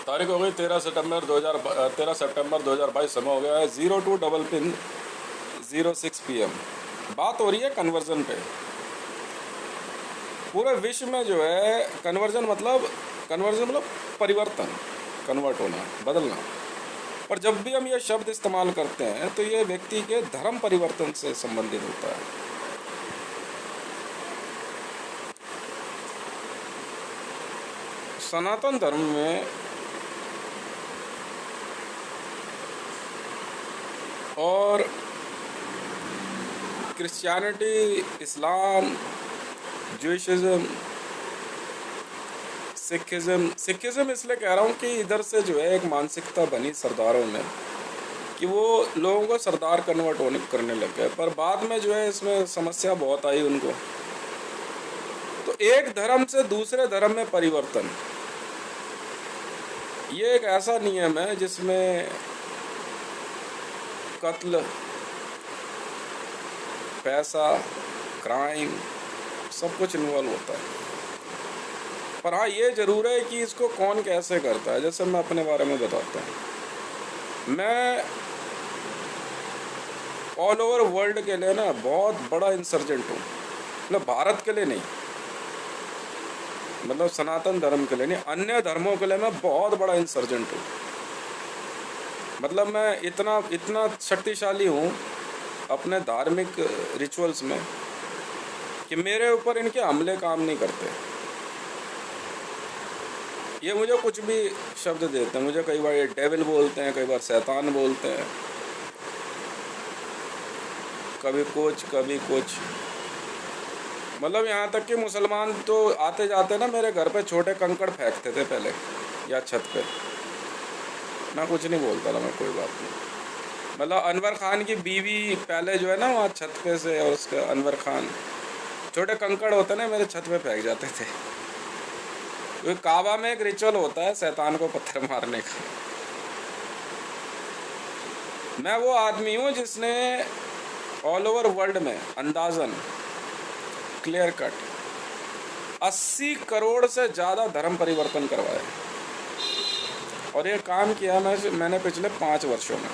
तारीख हो गई 13 सितंबर 2022। समय हो गया है 02 डबल पिन 06 PM। बात हो रही है कन्वर्जन पे। पूरे विश्व में जो है कन्वर्जन मतलब परिवर्तन, कन्वर्ट होना, बदलना। पर जब भी हम ये शब्द इस्तेमाल करते हैं तो ये व्यक्ति के धर्म परिवर्तन से संबंधित होता है। सनातन धर्म में और क्रिश्चियनिटी, इस्लाम, ज्यूइशिज्म, सिखिज्म इसलिए कह रहा हूँ कि इधर से जो है एक मानसिकता बनी सरदारों में कि वो लोगों को सरदार करने लग गए। पर बाद में जो है इसमें समस्या बहुत आई उनको। तो एक धर्म से दूसरे धर्म में परिवर्तन, ये एक ऐसा नियम है जिसमें कत्ल, पैसा, क्राइम सब कुछ इन्वॉल्व होता है। पर हाँ, ये ज़रूर है कि इसको कौन कैसे करता है। जैसे मैं अपने बारे में बताता हूँ, मैं ऑल ओवर वर्ल्ड के लिए ना बहुत बड़ा इंसर्जेंट हूँ। मतलब भारत के लिए नहीं, मतलब सनातन धर्म के लिए नहीं, अन्य धर्मों के लिए मैं बहुत बड़ा इंसर्जेंट हूँ। मतलब मैं इतना शक्तिशाली हूँ अपने धार्मिक रिचुअल्स में कि मेरे ऊपर इनके हमले काम नहीं करते। ये मुझे कुछ भी शब्द देते हैं, मुझे कई बार ये डेविल बोलते हैं, कई बार शैतान बोलते हैं, कभी कुछ। मतलब यहाँ तक कि मुसलमान तो आते जाते ना मेरे घर पे छोटे कंकड़ फेंकते थे पहले, या छत पे। मैं कुछ नहीं बोलता था, मैं कोई बात नहीं। मतलब अनवर खान की बीवी पहले जो है ना वहाँ छत पे से, और उसका अनवर खान छोटे कंकड़ होते ना मेरे छत पे फेंक जाते थे। क्योंकि काबा में एक रिचुअल होता है शैतान को पत्थर मारने का। मैं वो आदमी हूँ जिसने ऑल ओवर वर्ल्ड में अंदाजन क्लियर कट 80 करोड़ से ज़्यादा धर्म परिवर्तन करवाए, और ये काम किया मैंने पिछले 5 वर्षों में।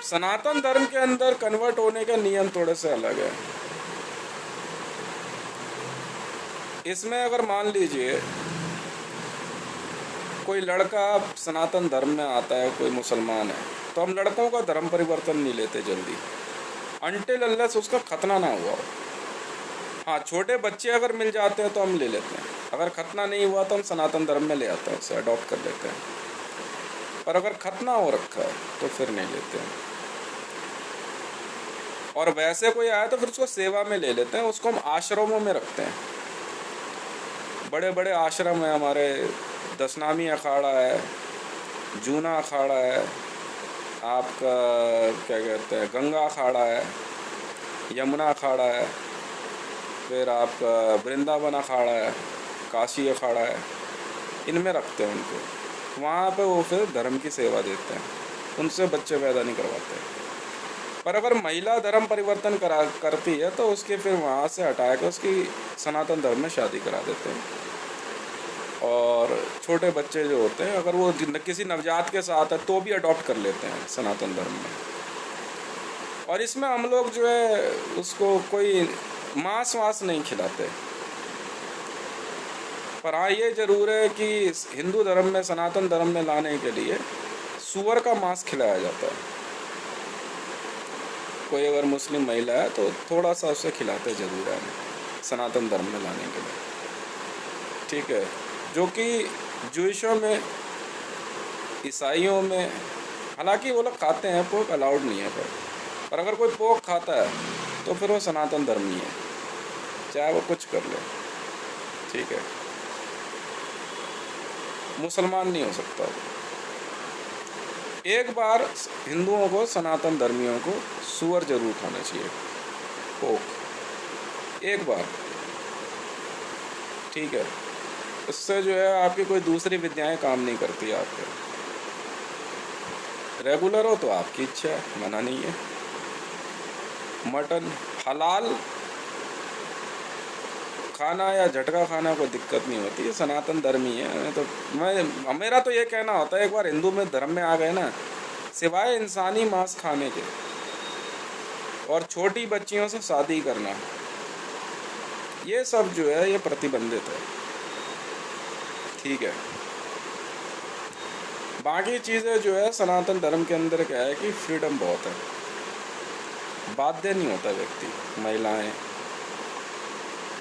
सनातन धर्म के अंदर कन्वर्ट होने के नियम थोड़े से अलग है। इसमें अगर मान लीजिए कोई लड़का सनातन धर्म में आता है, कोई मुसलमान है, तो हम लड़कों का धर्म परिवर्तन नहीं लेते जल्दी, अनटिल अनलेस उसका खतना ना हुआ हो। हाँ, छोटे बच्चे अगर मिल जाते हैं तो हम ले लेते हैं। अगर खतना नहीं हुआ तो हम सनातन धर्म में ले आते हैं, उसे अडॉप्ट कर लेते हैं। पर अगर खतना हो रखा है तो फिर नहीं लेते हैं। और वैसे कोई आया तो फिर उसको सेवा में ले लेते हैं, उसको हम आश्रमों में रखते हैं। बड़े बड़े आश्रम हैं हमारे, दशनामी अखाड़ा है, जूना अखाड़ा है, आपका क्या कहते हैं गंगा अखाड़ा है, यमुना अखाड़ा है, फिर आपका वृंदावन अखाड़ा है, काशी अखाड़ा है। इनमें रखते हैं उनको, वहाँ पे वो फिर धर्म की सेवा देते हैं, उनसे बच्चे पैदा नहीं करवाते। पर अगर महिला धर्म परिवर्तन करती है तो उसके फिर वहाँ से हटा के उसकी सनातन धर्म में शादी करा देते हैं। और छोटे बच्चे जो होते हैं अगर वो किसी नवजात के साथ है तो भी अडॉप्ट कर लेते हैं सनातन धर्म में। और इसमें हम लोग जो है उसको कोई मांस वास नहीं खिलाते। पर हाँ, ये ज़रूर है कि हिंदू धर्म में, सनातन धर्म में लाने के लिए सूअर का मांस खिलाया जाता है। कोई अगर मुस्लिम महिला है तो थोड़ा सा उसे खिलाते ज़रूर है सनातन धर्म में लाने के लिए, ठीक है। जो कि ज्यूइशों में, ईसाइयों में, हालांकि वो लोग खाते हैं, पोर्क अलाउड नहीं है। पर अगर कोई पोर्क खाता है तो फिर वो सनातन धर्म नहीं है, चाहे वो कुछ कर ले, ठीक है। मुसलमान नहीं हो सकता। एक बार हिंदुओं को, सनातन धर्मियों को सूअर जरूर खाना चाहिए, पोर्क, एक बार, ठीक है। इससे जो है आपकी कोई दूसरी विद्याएं काम नहीं करती। आपके रेगुलर हो तो आपकी इच्छा है, मना नहीं है। मटन हलाल खाना या झटका खाना कोई दिक्कत नहीं होती, ये सनातन धर्म ही है। तो मेरा तो ये कहना होता है, एक बार हिंदू में धर्म में आ गए ना, सिवाय इंसानी मांस खाने के और छोटी बच्चियों से शादी करना, ये सब जो है ये प्रतिबंधित है। ठीक है, बाकी चीज़ें जो है सनातन धर्म के अंदर क्या है कि फ्रीडम बहुत है, बाध्य नहीं होता व्यक्ति, महिलाएं।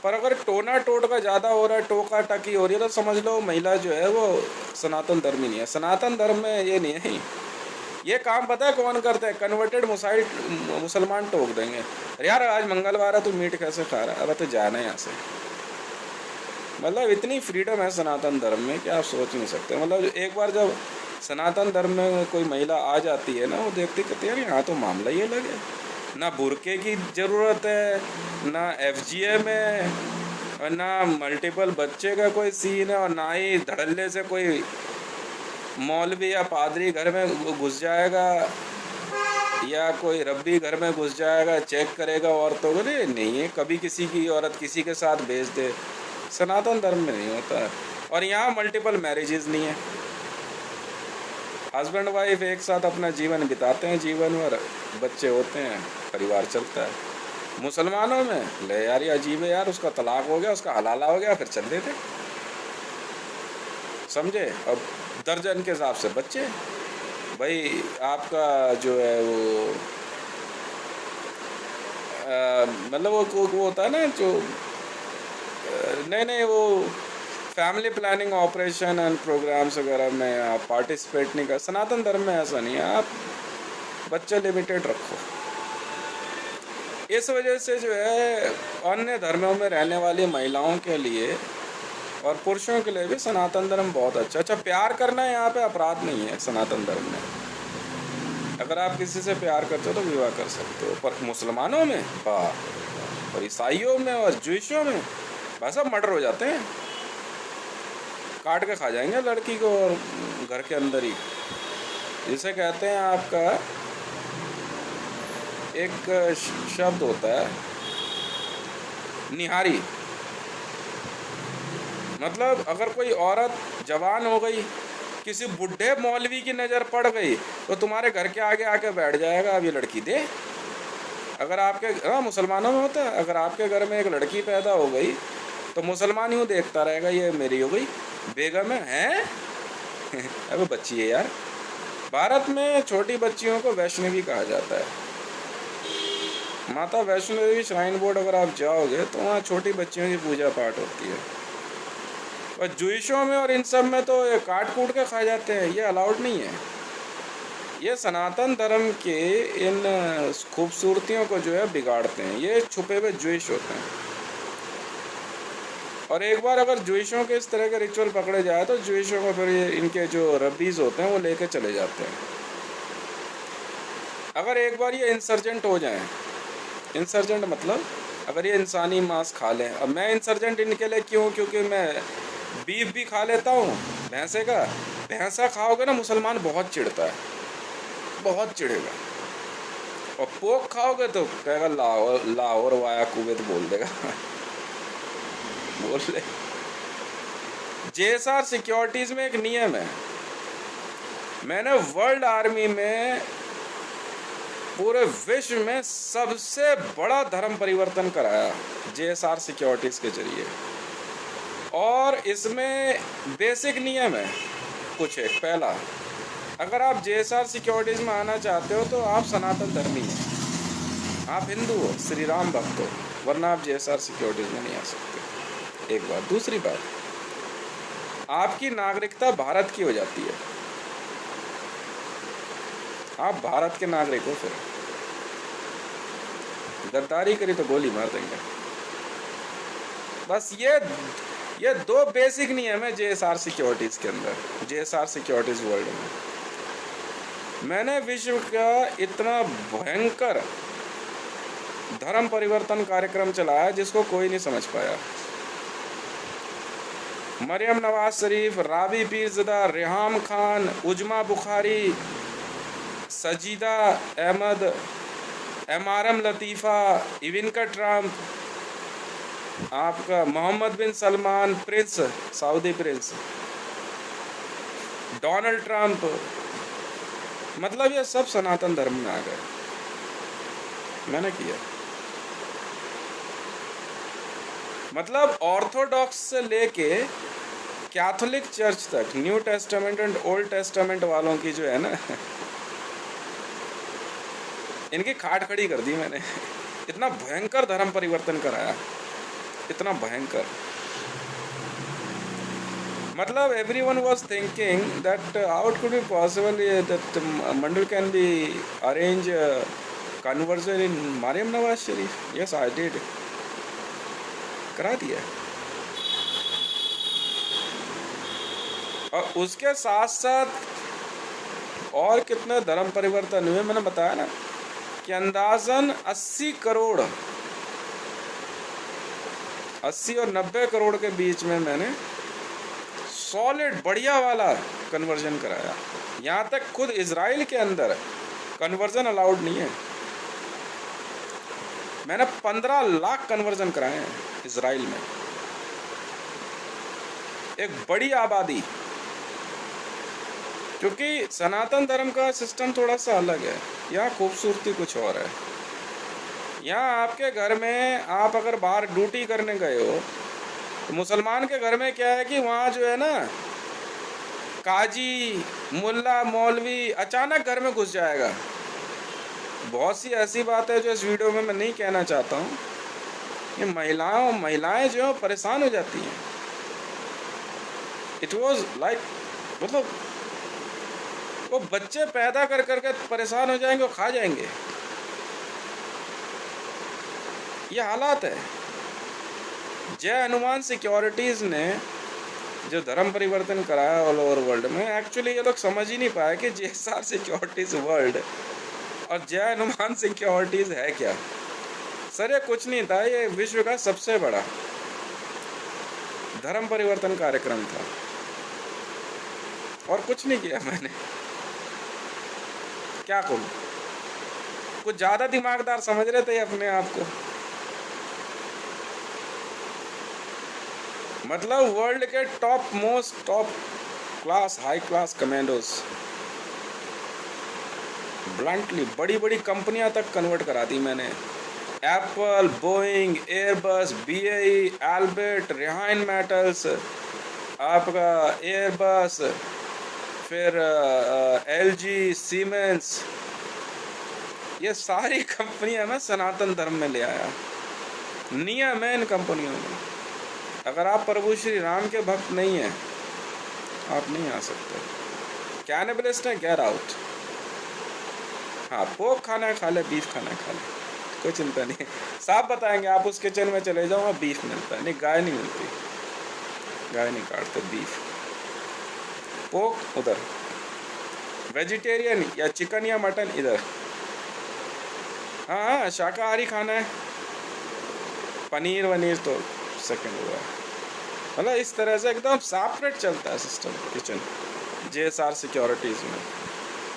पर अगर टोना टोटका ज़्यादा हो रहा है, टोका टकी हो रही है, तो समझ लो महिला जो है वो सनातन धर्म ही नहीं है। सनातन धर्म में ये नहीं है। ये काम पता है कौन करते हैं? कन्वर्टेड मुसलमान टोक देंगे, अरे यार आज मंगलवार है, तू मीट कैसे खा रहा है, अब तो जाना है यहाँ से। मतलब इतनी फ्रीडम है सनातन धर्म में कि आप सोच नहीं सकते। मतलब एक बार जब सनातन धर्म में कोई महिला आ जाती है ना, वो देखती कहती है यार यहाँ तो मामला ही अलग है, ना बुरके की ज़रूरत है, ना FGM है, और ना मल्टीपल बच्चे का कोई सीन है, और ना ही धड़ल्ले से कोई मौलवी या पादरी घर में घुस जाएगा या कोई रब्बी घर में घुस जाएगा, चेक करेगा औरतों को। नहीं है, कभी किसी की औरत किसी के साथ भेज दे, सनातन धर्म में नहीं होता है। और यहाँ मल्टीपल मैरिजेस नहीं है, हस्बैंड वाइफ एक साथ अपना जीवन बिताते हैं, जीवन भर बच्चे होते हैं, परिवार चलता है। मुसलमानों में ले यार ये अजीब है यार, उसका तलाक हो गया, उसका हलाला हो गया, फिर चल देते, समझे। अब दर्जन के हिसाब से बच्चे, भाई आपका जो है वो मतलब वो होता है ना जो नहीं वो family planning operation and programmes वगैरह में आप पार्टिसिपेट नहीं कर। सनातन धर्म में ऐसा नहीं है, आप बच्चे लिमिटेड रखो। इस वजह से जो है अन्य धर्मों में रहने वाली महिलाओं के लिए और पुरुषों के लिए भी सनातन धर्म बहुत अच्छा। प्यार करना यहाँ पे अपराध नहीं है सनातन धर्म में। अगर आप किसी से प्यार करते हो तो विवाह कर सकते हो, पर मुसलमानों में और ईसाइयों में और ज्यूइशों में बस सब मर्डर हो जाते हैं, काट के खा जाएंगे लड़की को और घर के अंदर ही। जिसे कहते हैं आपका एक शब्द होता है निहारी, मतलब अगर कोई औरत जवान हो गई, किसी बुढ़े मौलवी की नज़र पड़ गई तो तुम्हारे घर के आगे आके बैठ जाएगा, अब ये लड़की दे। अगर आपके मुसलमानों में होता है, अगर आपके घर में एक लड़की पैदा हो गई तो मुसलमान यूँ देखता रहेगा, ये मेरी हो गई बेगम है अब बच्ची है यार। भारत में छोटी बच्चियों को वैष्णवी कहा जाता है। माता वैष्णो देवी श्राइन बोर्ड अगर आप जाओगे तो वहाँ छोटी बच्चियों की पूजा पाठ होती है। और ज्यूइशों में और इन सब में तो ये काट कूट के खा जाते हैं, ये अलाउड नहीं है। ये सनातन धर्म के इन खूबसूरतियों को जो है बिगाड़ते हैं, ये छुपे हुए ज्यूइश होते हैं। और एक बार अगर ज्यूइशों के इस तरह के रिचुअल पकड़े जाए तो ज्यूइशों को फिर ये इनके जो रब्बीज होते हैं वो लेके चले जाते हैं। अगर एक बार ये इंसर्जेंट हो जाएं, इंसर्जेंट मतलब अगर ये इंसानी मांस खा लें। अब मैं इंसर्जेंट इनके लिए क्यों, क्योंकि मैं बीफ भी खा लेता हूँ भैंसे का। भैंसा खाओगे ना मुसलमान बहुत चिढ़ता है, बहुत चिढ़ेगा। और पोक खाओगे तो कहेगा लाहौर वाया कुवैत बोल देगा बोल ले। JSR सिक्योरिटीज में एक नियम है, मैंने वर्ल्ड आर्मी में पूरे विश्व में सबसे बड़ा धर्म परिवर्तन कराया JSR सिक्योरिटीज के जरिए। और इसमें बेसिक नियम है कुछ एक। पहला, अगर आप JSR सिक्योरिटीज में आना चाहते हो तो आप सनातन धर्मी हैं, आप हिंदू हो, श्री राम भक्त हो, वरना आप JSR सिक्योरिटीज में नहीं आ सकते। एक बात। दूसरी बात, आपकी नागरिकता भारत की हो जाती है, आप भारत के नागरिक हो। फिर गद्दारी करी तो गोली मार देंगे। बस ये दो बेसिक नियम है JSR सिक्योरिटीज के अंदर, JSR सिक्योरिटीज वर्ल्ड में। मैंने विश्व का इतना भयंकर धर्म परिवर्तन कार्यक्रम चलाया जिसको कोई नहीं समझ पाया। Maryam Nawaz Sharif, Rabi Pirzada, Reham Khan, Uzma Bukhari, Sajida Ahmed, MRM Latifa, Ivanka Trump, आपका Mohammed bin Salman prince, Saudi prince, Donald Trump, मतलब ये सब सनातन धर्म में आ गए। मैंने किया, मतलब ऑर्थोडॉक्स से लेके कैथोलिक चर्च तक, new testament and old testament वालों की जो है ना, इनकी खाट खड़ी कर दी मैंने। इतना भयंकर धर्म परिवर्तन कराया, इतना भयंकर, मतलब everyone was thinking that how it could be possible that Mandal can be arrange conversion in Mariam Nawaz Sharif. Yes, I did. करा दिया। और उसके साथ साथ और कितने धर्म परिवर्तन हुए, मैंने बताया ना कि अंदाजन 80 करोड़, 80 और 90 करोड़ के बीच में मैंने सॉलिड बढ़िया वाला कन्वर्जन कराया। यहाँ तक खुद इजराइल के अंदर कन्वर्जन अलाउड नहीं है। मैंने 15 लाख कन्वर्जन कराए हैं इजराइल में, एक बड़ी आबादी, क्योंकि सनातन धर्म का सिस्टम थोड़ा सा अलग है। यहाँ खूबसूरती कुछ और है। यहाँ आपके घर में आप अगर बाहर ड्यूटी करने गए हो, तो मुसलमान के घर में क्या है कि वहाँ जो है ना, काजी, मुल्ला, मौलवी अचानक घर में घुस जाएगा। बहुत सी ऐसी बात है जो इस वीडियो में मैं नहीं कहना चाहता हूँ। ये महिलाएं जो है परेशान हो जाती हैं। इट वॉज लाइक, मतलब वो बच्चे पैदा कर करके परेशान हो जाएंगे, वो खा जाएंगे। ये हालात है। जय हनुमान सिक्योरिटीज़ ने जो धर्म परिवर्तन कराया ऑल ओवर वर्ल्ड में, एक्चुअली ये लोग समझ ही नहीं पाए कि JSR सिक्योरिटीज़ वर्ल्ड और जय हनुमान सिक्योरिटीज़ है क्या। सर ये कुछ नहीं था, ये विश्व का सबसे बड़ा धर्म परिवर्तन कार्यक्रम था, और कुछ नहीं किया मैंने। क्या करूं, कुछ ज़्यादा दिमागदार समझ रहे थे अपने आप को। मतलब वर्ल्ड के top class high class commandos bluntly बड़ी बड़ी कंपनियां तक कन्वर्ट करा दी मैंने। Apple, Boeing, Airbus, BAE, Elbit, Rheinmetall, आपका एयरबस, फिर LG, सीमेंस, ये सारी कंपनियां मैं सनातन धर्म में ले आया। नियम है इन कंपनियों में, अगर आप प्रभु श्री राम के भक्त नहीं हैं, आप नहीं आ सकते। कैनिबलिस्ट है, गेट आउट। हाँ, पोक खाना है खा ले, बीफ खाना है खा ले, कोई चिंता नहीं। साफ बताएंगे, आप उस किचन में चले जाओ, वहाँ बीफ मिलता है। नहीं, गाय नहीं मिलती, गाय नहीं काटते, बीफ। पोक उधर, वेजिटेरियन या चिकन या मटन इधर। हाँ, शाकाहारी खाना है, पनीर वनीर तो सेकंड हुआ। मतलब इस तरह से एकदम सेपरेट चलता है सिस्टम किचन JSR सिक्योरिटीज़ में।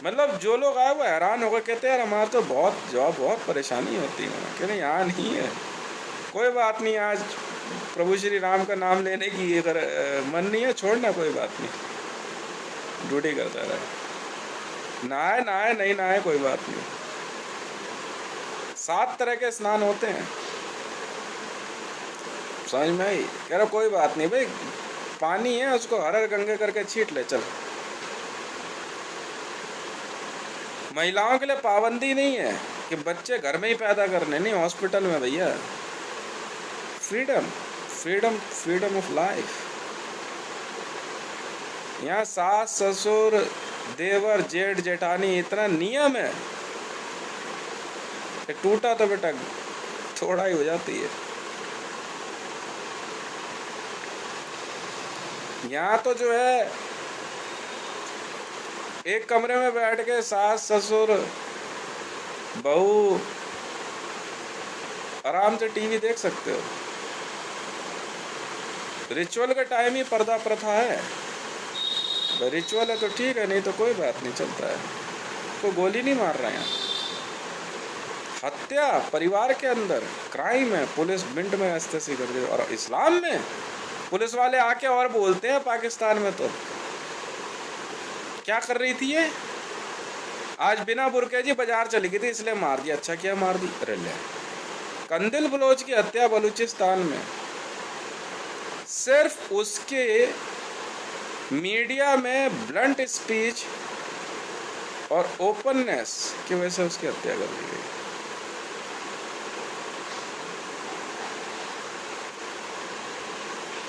मतलब जो लोग आए वो हैरान होकर कहते हैं यार हमारा तो बहुत परेशानी होती है। कह रहे यहाँ नहीं है, कोई बात नहीं, आज प्रभु श्री राम का नाम लेने की अगर मन नहीं है, छोड़ना, कोई बात नहीं, ड्यूटी करता रहे। नहाए नहीं नहाए कोई बात नहीं। 7 तरह के स्नान होते हैं, समझ में आई। कह रहा कोई बात नहीं भाई, पानी है उसको हर हर गंगे करके छीट ले चल। महिलाओं के लिए पाबंदी नहीं है कि बच्चे घर में ही पैदा करने, नहीं, हॉस्पिटल में भैया। Freedom of life. यहाँ सास ससुर देवर जेठ जेठानी इतना नियम है कि टूटा तो बेटा थोड़ा ही हो जाती है। यहाँ तो जो है एक कमरे में बैठ के सास ससुर बहू आराम से टीवी देख सकते हो। रिचुअल का टाइम ही पर्दा प्रथा है। रिचुअल है तो ठीक है, नहीं तो कोई बात नहीं, चलता है। कोई गोली नहीं मार रहा है यहाँ, हत्या परिवार के अंदर क्राइम है, पुलिस मिनट में ऐसे कर दे। और इस्लाम में पुलिस वाले आके और बोलते हैं, पाकिस्तान में तो क्या कर रही थी ये, आज बिना बुरके जी बाजार चली गई थी इसलिए मार दिया। अच्छा क्या मार दी? अरे ले, कंदिल बलोच की हत्या बलूचिस्तान में सिर्फ उसके मीडिया में ब्लंट स्पीच और ओपननेस की वजह से उसकी हत्या कर दी गई।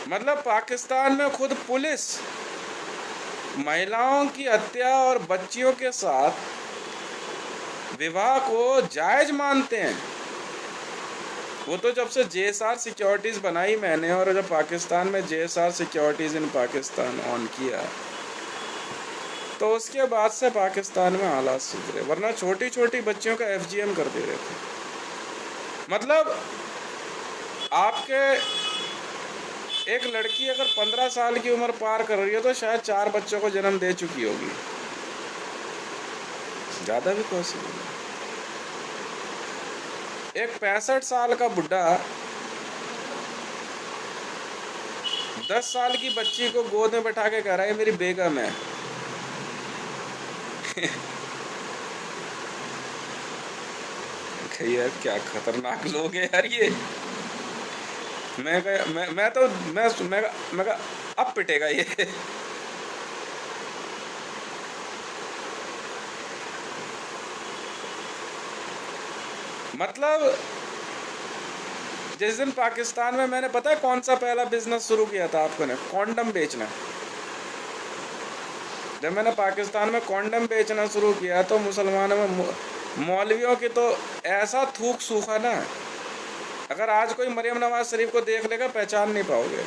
मतलब पाकिस्तान में खुद पुलिस महिलाओं की हत्या और बच्चियों के साथ विवाह को जायज मानते हैं। वो तो जब से JSR सिक्योरिटीज़ बनाई मैंने, और जब पाकिस्तान में JSR securities in Pakistan on किया, तो उसके बाद से पाकिस्तान में हालात सुधरे, वरना छोटी छोटी बच्चियों का FGM कर दे रहे थे। मतलब आपके एक लड़की अगर 15 साल की उम्र पार कर रही है तो शायद 4 बच्चों को जन्म दे चुकी होगी, ज़्यादा भी पॉसिबल है। एक 65 साल का बुढ़ा 10 साल की बच्ची को गोद में बैठा के कह रहा है मेरी बेगम है। यार क्या खतरनाक लोग हैं यार ये। मैं अब पिटेगा ये। मतलब जिस दिन पाकिस्तान में मैंने, पता है कौन सा पहला बिजनेस शुरू किया था आपको ने? कॉन्डम बेचना। जब मैंने पाकिस्तान में कॉन्डम बेचना शुरू किया तो मुसलमानों में मौलवियों की तो ऐसा थूक सूखा ना, अगर आज कोई मरियम नवाज शरीफ को देख लेगा पहचान नहीं पाओगे।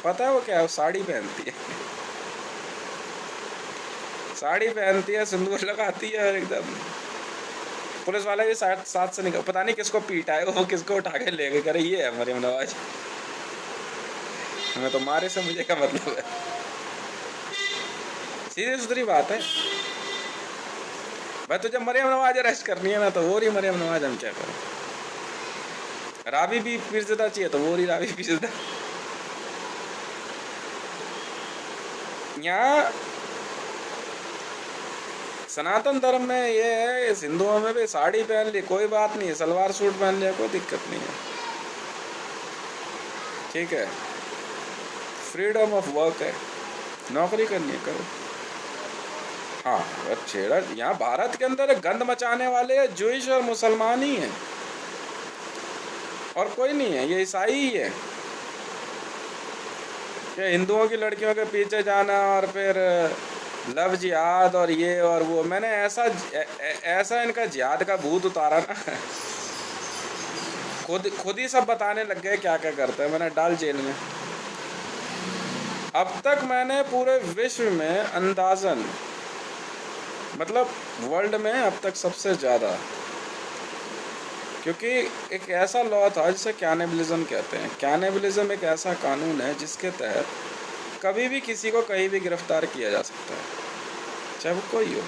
पता है वो क्या है? वो साड़ी पहनती है, साड़ी पहनती है, सिंदूर लगाती है, और एकदम पुलिस वाले भी साथ से निकल, पता नहीं किसको पीटा है वो, किसको उठा के ले गए, करे ये है मरियम नवाज। हमें तो मारे से मुझे क्या मतलब है? सीधी सुधरी बात है भाई। तो जब मरियम नवाज अरेस्ट करनी है ना तो वो रही मरियम नवाज, हम क्या करें? रावी भी पीरज़दा चाहिए तो वो रही रावी पीरज़दा। यहाँ सनातन धर्म में ये है, हिंदुओं में भी साड़ी पहन ली कोई बात नहीं है, सलवार सूट पहन लिया कोई दिक्कत नहीं है, ठीक है। फ्रीडम ऑफ वर्क है, नौकरी करनी है करो। हाँ छेड़ा, यहाँ भारत के अंदर गंद मचाने वाले जूइश और मुसलमान ही हैं, और कोई नहीं है, ये ईसाई ही है। कि हिंदुओं की लड़कियों के पीछे जाना और फिर लव जिहाद और ये और वो, मैंने ऐसा इनका जिहाद का भूत उतारा ना, खुद ही सब बताने लग गए क्या क्या करते हैं। मैंने डाल जेल में। अब तक मैंने पूरे विश्व में अंदाजन, मतलब वर्ल्ड में अब तक सबसे ज़्यादा, क्योंकि एक ऐसा लॉ था जिसे कैनिबलिज्म कहते हैं। कैनिबलिज्म एक ऐसा कानून है जिसके तहत कभी भी किसी को कहीं भी गिरफ्तार किया जा सकता है, चाहे वो कोई हो।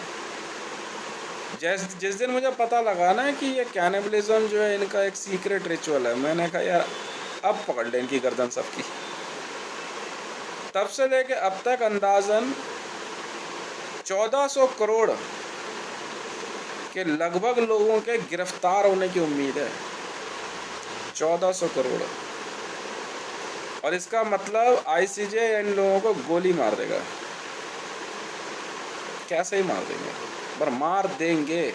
जिस दिन मुझे पता लगा ना कि ये कैनिबलिज्म जो है इनका एक सीक्रेट रिचुअल है, मैंने कहा यार अब पकड़ लें इनकी गर्दन सबकी। तब से लेके अब तक अंदाजन 1400 करोड़ के लगभग लोगों के गिरफ्तार होने की उम्मीद है। 1400 करोड़। और इसका मतलब ICJ इन लोगों को गोली मार देगा। कैसे ही मार देंगे, पर मार देंगे।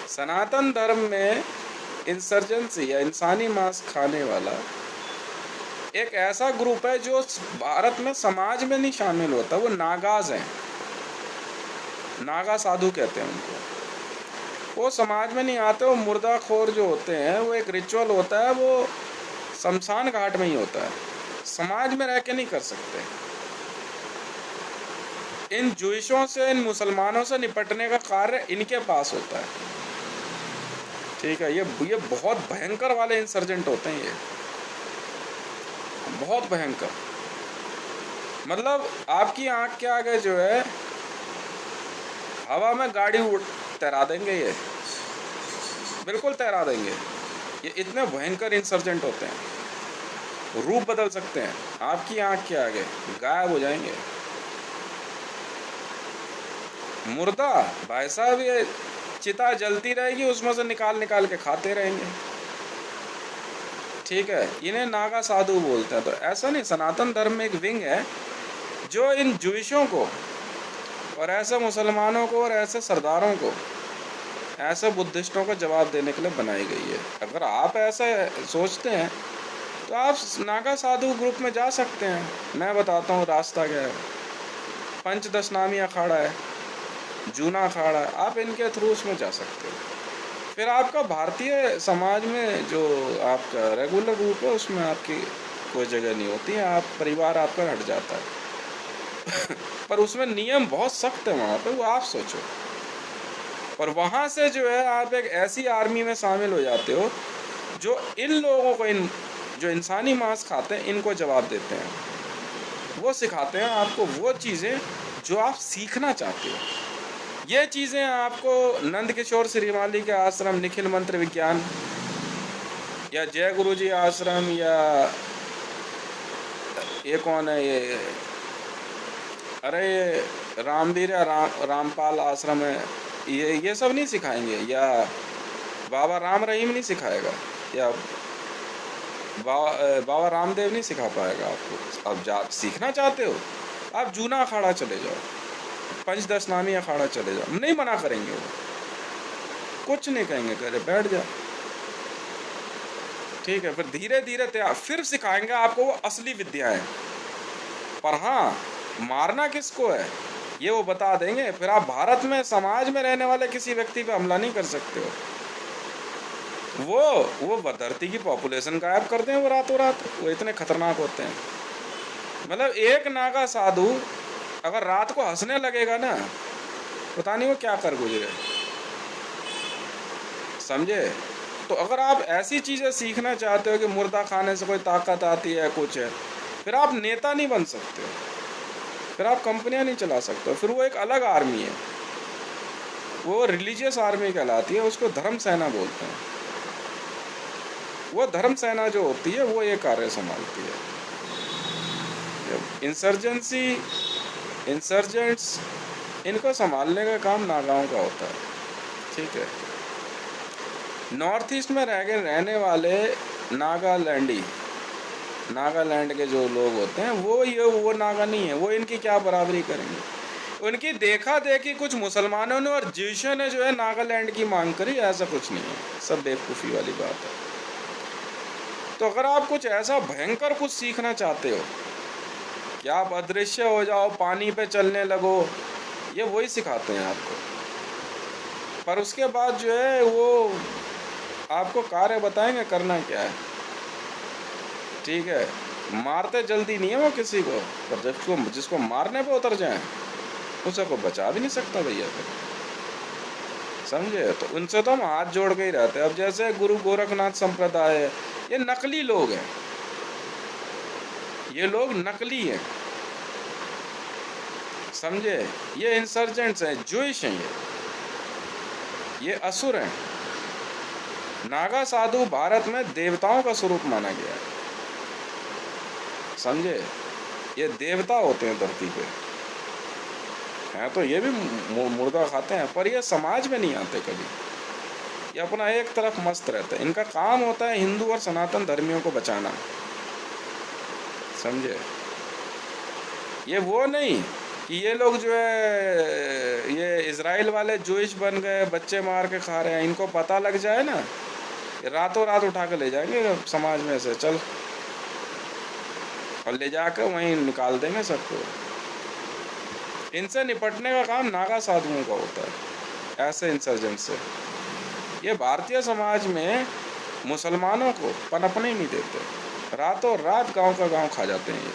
सनातन धर्म में इंसर्जेंसी या इंसानी मांस खाने वाला एक ऐसा ग्रुप है जो भारत में समाज में नहीं शामिल होता। वो नागाज हैं, नागा साधु कहते हैं उनको। वो समाज में नहीं आते, वो मुर्दाखोर जो होते हैं। वो एक रिचुअल होता है, वो शमशान घाट में ही होता है, समाज में रह के नहीं कर सकते। इन जूइशों से, इन मुसलमानों से निपटने का कार्य इनके पास होता है, ठीक है। ये बहुत भयंकर वाले इंसर्जेंट होते हैं, ये बहुत भयंकर। मतलब आपकी आंख के आगे जो है हवा में गाड़ी तैरा देंगे, ये बिल्कुल तैरा देंगे। ये इतने भयंकर इंसर्जेंट होते हैं, रूप बदल सकते हैं आपकी आंख के आगे, गायब हो जाएंगे। मुर्दा भाई साहब, ये चिता जलती रहेगी, उसमें से निकाल निकाल के खाते रहेंगे। ठीक है, इन्हें नागा साधु बोलते हैं। तो ऐसा नहीं, सनातन धर्म में एक विंग है जो इन जुइशों को और ऐसे मुसलमानों को और ऐसे सरदारों को, ऐसे बुद्धिस्टों को जवाब देने के लिए बनाई गई है। अगर आप ऐसा सोचते हैं तो आप नागा साधु ग्रुप में जा सकते हैं। मैं बताता हूँ रास्ता क्या है। पंचदश नामी अखाड़ा है, जूना अखाड़ा है, आप इनके थ्रू उसमें जा सकते हो। फिर आपका भारतीय समाज में जो आपका रेगुलर रूप है उसमें आपकी कोई जगह नहीं होती है, आप परिवार आपका हट जाता है। पर उसमें नियम बहुत सख्त है वहाँ पे, वो आप सोचो। और वहाँ से जो है आप एक ऐसी आर्मी में शामिल हो जाते हो जो इन लोगों को, इन जो इंसानी मांस खाते हैं, इनको जवाब देते हैं। वो सिखाते हैं आपको वो चीज़ें जो आप सीखना चाहते हो। ये चीज़ें आपको नंद किशोर श्रीमाली के आश्रम निखिल मंत्र विज्ञान या जय गुरु जी आश्रम या ये कौन है ये, अरे ये रामवीर या रामपाल आश्रम है, ये सब नहीं सिखाएंगे, या बाबा राम रहीम नहीं सिखाएगा, या बाबा रामदेव नहीं सिखा पाएगा आपको। अब जा सीखना चाहते हो आप जूना अखाड़ा चले जाओ, पंचदश नामी अखाड़ा चले जाओ, नहीं मना करेंगे, वो कुछ नहीं कहेंगे, करे बैठ जा। ठीक है, फिर धीरे धीरे फिर सिखाएंगे आपको वो असली विद्याएं। पर हाँ, मारना किसको है ये वो बता देंगे। फिर आप भारत में समाज में रहने वाले किसी व्यक्ति पे हमला नहीं कर सकते हो। वो धरती की पॉपुलेशन गायब कर दें वो रातों रात, वो इतने खतरनाक होते हैं। मतलब एक नागा साधु अगर रात को हंसने लगेगा ना, पता नहीं वो क्या कर गुजरे, समझे। तो अगर आप ऐसी चीज़ें सीखना चाहते हो कि मुर्दा खाने से कोई ताकत आती है, कुछ है, फिर आप नेता नहीं बन सकते, फिर आप कंपनियां नहीं चला सकते। फिर वो एक अलग आर्मी है, वो रिलीजियस आर्मी कहलाती है, उसको धर्म सेना बोलते हैं। वो धर्म सेना जो होती है वो ये कार्य संभालती है। इंसर्जेंट्स इनको संभालने का काम नागाओं का होता है। ठीक है, नॉर्थ ईस्ट में रहने वाले नागालैंड के जो लोग होते हैं वो नागा नहीं है, वो इनकी क्या बराबरी करेंगे। उनकी देखा देखी कुछ मुसलमानों ने और ज्यूशों ने जो है नागालैंड की मांग करी, ऐसा कुछ नहीं है, सब बेवकूफ़ी वाली बात है। तो अगर आप कुछ ऐसा भयंकर कुछ सीखना चाहते हो कि आप अदृश्य हो जाओ, पानी पे चलने लगो, ये वही सिखाते हैं आपको। पर उसके बाद जो है वो आपको कार्य बताएंगे करना क्या है। ठीक है, मारते जल्दी नहीं है वो किसी को, पर जिसको मारने पे उतर जाए उसे को बचा भी नहीं सकता भैया, फिर समझे। तो उनसे तो हम हाथ जोड़ के ही रहते हैं। अब जैसे गुरु गोरखनाथ संप्रदाय है, ये नकली लोग हैं, ये लोग नकली हैं, समझे। ये इंसर्जेंट्स हैं, ज्यूइश हैं, ये असुर हैं। नागा साधु भारत में देवताओं का स्वरूप माना गया है, समझे। ये देवता होते हैं धरती पे हैं, तो ये भी मुर्दा खाते हैं, पर ये समाज में नहीं आते कभी। ये अपना एक तरफ मस्त रहते हैं। इनका काम होता है हिंदू और सनातन धर्मियों को बचाना, समझे। ये वो नहीं कि ये लोग जो है ये इजराइल वाले जूइश बन गए, बच्चे मार के खा रहे हैं, इनको पता लग जाए ना, रातों रात उठा के ले जाएंगे समाज में से, चल, और ले जाकर वहीं निकाल देंगे सबको। इनसे निपटने का काम नागा साधुओं का होता है, ऐसे इंसर्जेंट से। ये भारतीय समाज में मुसलमानों को पनपने ही नहीं देते, रातों रात गांव का गांव खा जाते हैं। ये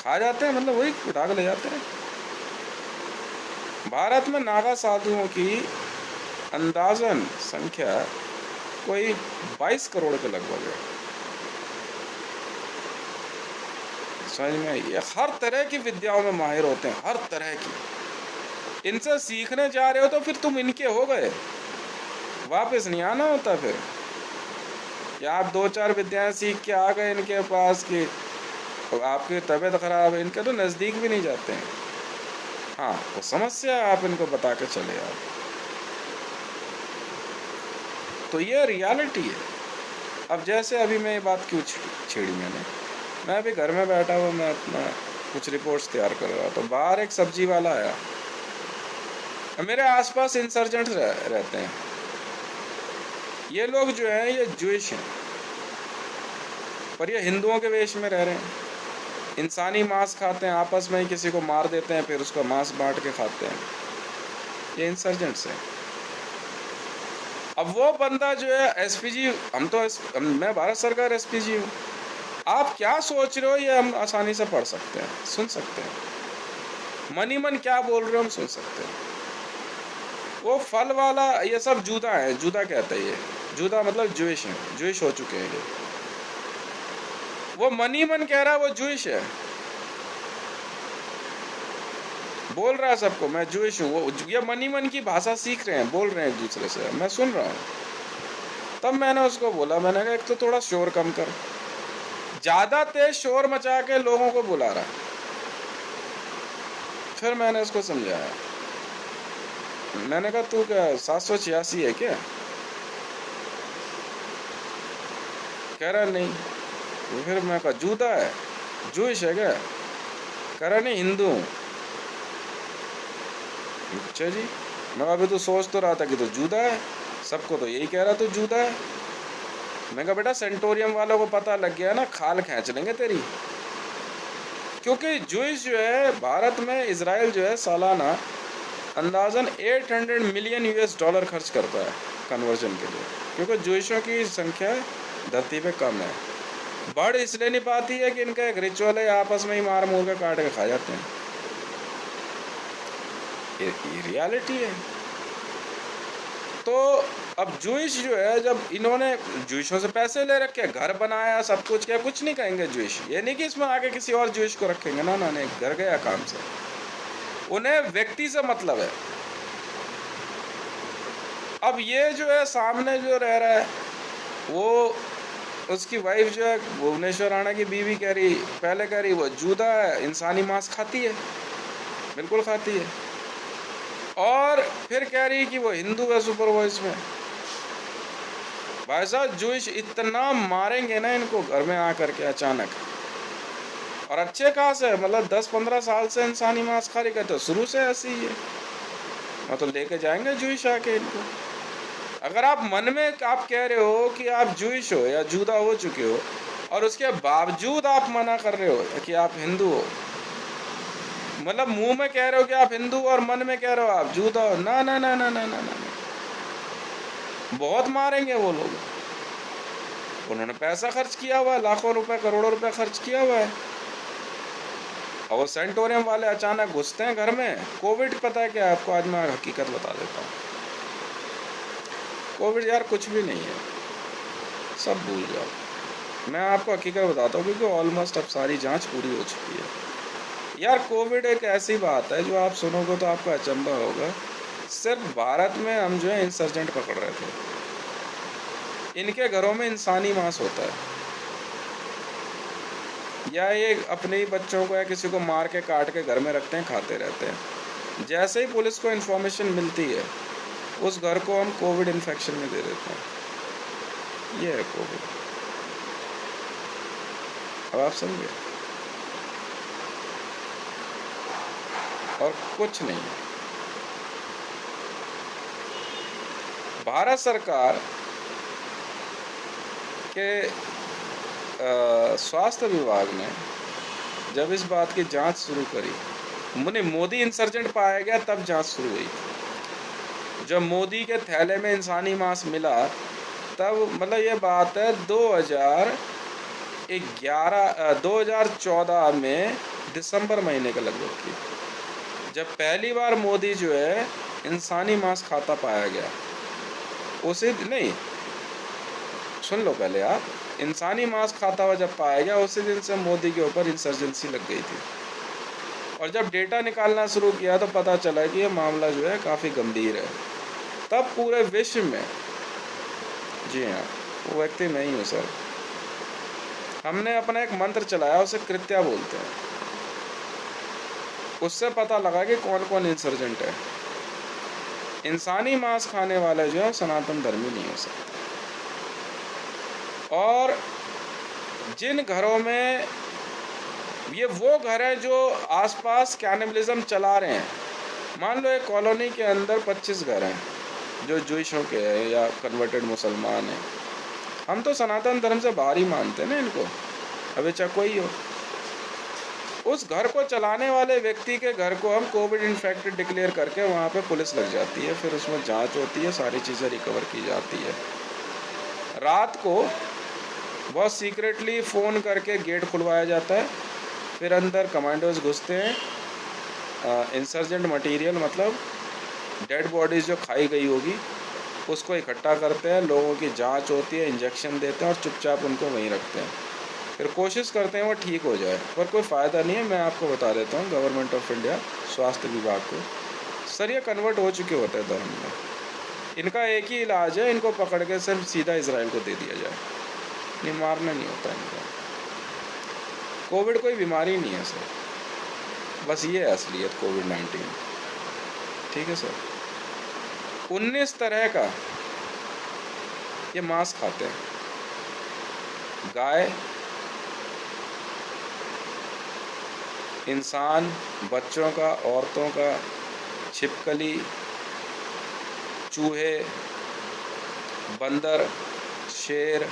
खा जाते हैं मतलब वही उठा के ले जाते हैं। भारत में नागा साधुओं की अंदाजन संख्या कोई 22 करोड़ के लगभग है, समझ में? ये हर तरह की विद्याओं में माहिर होते हैं, हर तरह की। इनसे सीखने जा रहे हो तो फिर तुम इनके हो गए, वापस नहीं आना होता फिर। या आप 2-4 विद्याएं सीख के आ गए इनके पास कि आपकी तबीयत खराब है, इनके तो नज़दीक भी नहीं जाते हैं। हाँ, वो समस्या है, आप इनको बता के चले आओ। तो ये रियलिटी है। अब जैसे अभी मैं ये बात क्यों छेड़ी मैं अभी घर में बैठा हुआ, मैं अपना कुछ रिपोर्ट्स तैयार कर रहा था, तो बाहर एक सब्जी वाला आया। मेरे आसपास इंसर्जेंट्स रहते हैं। ये लोग जो हैं ये ज्यूइश हैं, पर ये हिंदुओं के वेश में रह रहे हैं। इंसानी मांस खाते हैं, आपस में ही किसी को मार देते हैं, फिर उसका मांस बांट के खाते हैं। ये इंसर्जेंट्स हैं। अब वो बंदा जो है एसपीजी, मैं भारत सरकार एसपीजी हूँ। आप क्या सोच रहे हो ये हम आसानी से पढ़ सकते हैं, सुन सकते हैं। मन ही मन क्या बोल रहे हो हम सुन सकते हैं। वो फल वाला ये सब जूदा है, जूदा कहते हैं ये। जूदा मतलब ज्यूइश है, ज्यूइश हो चुके हैं ये। वो मन ही मन कह रहा है वो ज्यूइश है, बोल रहा है सबको मैं ज्यूइश हूँ। वो ये मन ही मन की भाषा सीख रहे हैं, बोल रहे हैं एक दूसरे से, मैं सुन रहा हूँ। तब मैंने उसको बोला, मैंने कहा एक तो थोड़ा शोर कम कर, ज्यादा तेज शोर मचा के लोगों को बुला रहा। फिर मैंने उसको समझाया, मैंने कहा तू क्या 786 है क्या? कह रहा नहीं। तो फिर मैं कहा जूता है, जूइश है क्या? कह रहा नहीं, हिंदू हूँ। अच्छा जी। मैं अभी तो सोच तो रहा था कि तो जूदा है, सबको तो यही कह रहा तो जूदा है। मैं कहा बेटा सेंटोरियम वालों को पता लग गया ना, खाल खींच लेंगे तेरी। क्योंकि जूइश जो है भारत में, इजराइल जो है सालाना अंदाजन 800 मिलियन US डॉलर खर्च करता है कन्वर्जन के लिए, क्योंकि जूइशों की संख्या धरती पे कम है। बढ़ इसलिए नहीं पाती है कि इनका एक रिचुअल है, आपस में ही मार मूर के काट के खा जाते हैं। ये रियलिटी है। तो अब जूइश जो है, जब इन्होंने जूइशों से पैसे ले रखे, घर बनाया, सब कुछ किया, कुछ नहीं कहेंगे जूइश। ये नहीं कि इसमें आगे किसी और जूइश को रखेंगे, ना ना नहीं, घर गया काम से। उन्हें व्यक्ति से मतलब है। अब ये जो है सामने जो रह रहा है, वो उसकी वाइफ जो है भुवनेश्वर राणा की बीवी कह रही, पहले कह रही वो जूदा है, इंसानी मांस खाती है, बिल्कुल खाती है। और फिर कह रही कि वो हिंदू है सुपर वॉइस में। भाई साहब जूइश इतना मारेंगे ना इनको घर में आकर के अचानक। और अच्छे कहाँ से, मतलब 10-15 साल से इंसानी मांस खा रही, कहते शुरू से ऐसी ही है। मैं तो लेके जाएंगे जूइश आके इनको। अगर आप मन में आप कह रहे हो कि आप जूइश हो या जूदा हो चुके हो, और उसके बावजूद आप मना कर रहे हो कि आप हिंदू हो, मतलब मुंह में कह रहे हो कि आप हिंदू और मन में कह रहे हो आप जूदा हो, ना ना ना ना ना ना ना, बहुत मारेंगे वो लोग। उन्होंने पैसा खर्च किया हुआ है, लाखों रुपए करोड़ों रुपए खर्च किया हुआ है। और वो सेंटोरियम वाले अचानक घुसते हैं घर में। कोविड पता है क्या आपको? आज मैं हकीकत बता देता हूँ। कोविड यार कुछ भी नहीं है, सब भूल जाओ। मैं आपको हकीकत बताता हूँ, क्योंकि ऑलमोस्ट अब सारी जांच पूरी हो चुकी है। यार कोविड एक ऐसी बात है जो आप सुनोगे तो आपको अचंभा होगा। सिर्फ भारत में हम जो है इंसर्जेंट पकड़ रहे थे, इनके घरों में इंसानी मांस होता है, या ये अपने ही बच्चों को या किसी को मार के काट के घर में रखते हैं, खाते रहते हैं। जैसे ही पुलिस को इन्फॉर्मेशन मिलती है, उस घर को हम कोविड इन्फेक्शन में दे देते हैं। ये है कोविड। अब आप समझे, और कुछ नहीं है। भारत सरकार के स्वास्थ्य विभाग ने जब इस बात की जांच शुरू करी, मोदी इंसर्जेंट पाया गया तब जांच शुरू हुई। जब मोदी के थैले में इंसानी मांस मिला, तब मतलब ये बात है 2014 में दिसंबर महीने के लगभग की, जब पहली बार मोदी जो है इंसानी मांस खाता पाया गया। उसे नहीं, सुन लो पहले आप, इंसानी मांस खाता हुआ जब पाया गया उसी दिन से मोदी के ऊपर इंसर्जेंसी लग गई थी। और जब डेटा निकालना शुरू किया तो पता चला कि ये मामला जो है काफ़ी गंभीर है। तब पूरे विश्व में, जी हाँ वो व्यक्ति मैं ही हूँ सर, हमने अपना एक मंत्र चलाया, उसे कृत्या बोलते हैं। उससे पता लगा कि कौन कौन इंसर्जेंट है। इंसानी मांस खाने वाला जो है सनातन धर्मी नहीं हो सकता। और जिन घरों में, ये वो घर हैं जो आसपास कैनिबलिज्म चला रहे हैं। मान लो एक कॉलोनी के अंदर 25 घर हैं जो जूइशों के हैं या कन्वर्टेड मुसलमान हैं। हम तो सनातन धर्म से बाहर ही मानते हैं ना इनको, अबे चाहे कोई हो। उस घर को चलाने वाले व्यक्ति के घर को हम कोविड इन्फेक्टेड डिक्लेयर करके वहाँ पे पुलिस लग जाती है, फिर उसमें जांच होती है, सारी चीज़ें रिकवर की जाती है। रात को बहुत सीक्रेटली फ़ोन करके गेट खुलवाया जाता है, फिर अंदर कमांडोज घुसते हैं, इंसर्जेंट मटेरियल मतलब डेड बॉडीज़ जो खाई गई होगी उसको इकट्ठा करते हैं, लोगों की जांच होती है, इंजेक्शन देते हैं और चुपचाप उनको वहीं रखते हैं। फिर कोशिश करते हैं वो ठीक हो जाए, पर कोई फ़ायदा नहीं है। मैं आपको बता देता हूँ, गवर्नमेंट ऑफ इंडिया स्वास्थ्य विभाग को, सर ये कन्वर्ट हो चुके होते हैं धर्म में। इनका एक ही इलाज है, इनको पकड़ के सिर्फ सीधा इजराइल को दे दिया जाए, नहीं मारना नहीं होता इनका। कोविड कोई बीमारी नहीं है सर, बस ये है असलियत कोविड-19। ठीक है सर। 19 तरह का ये मांस खाते हैं। गाय, इंसान, बच्चों का, औरतों का, छिपकली, चूहे, बंदर, शेर।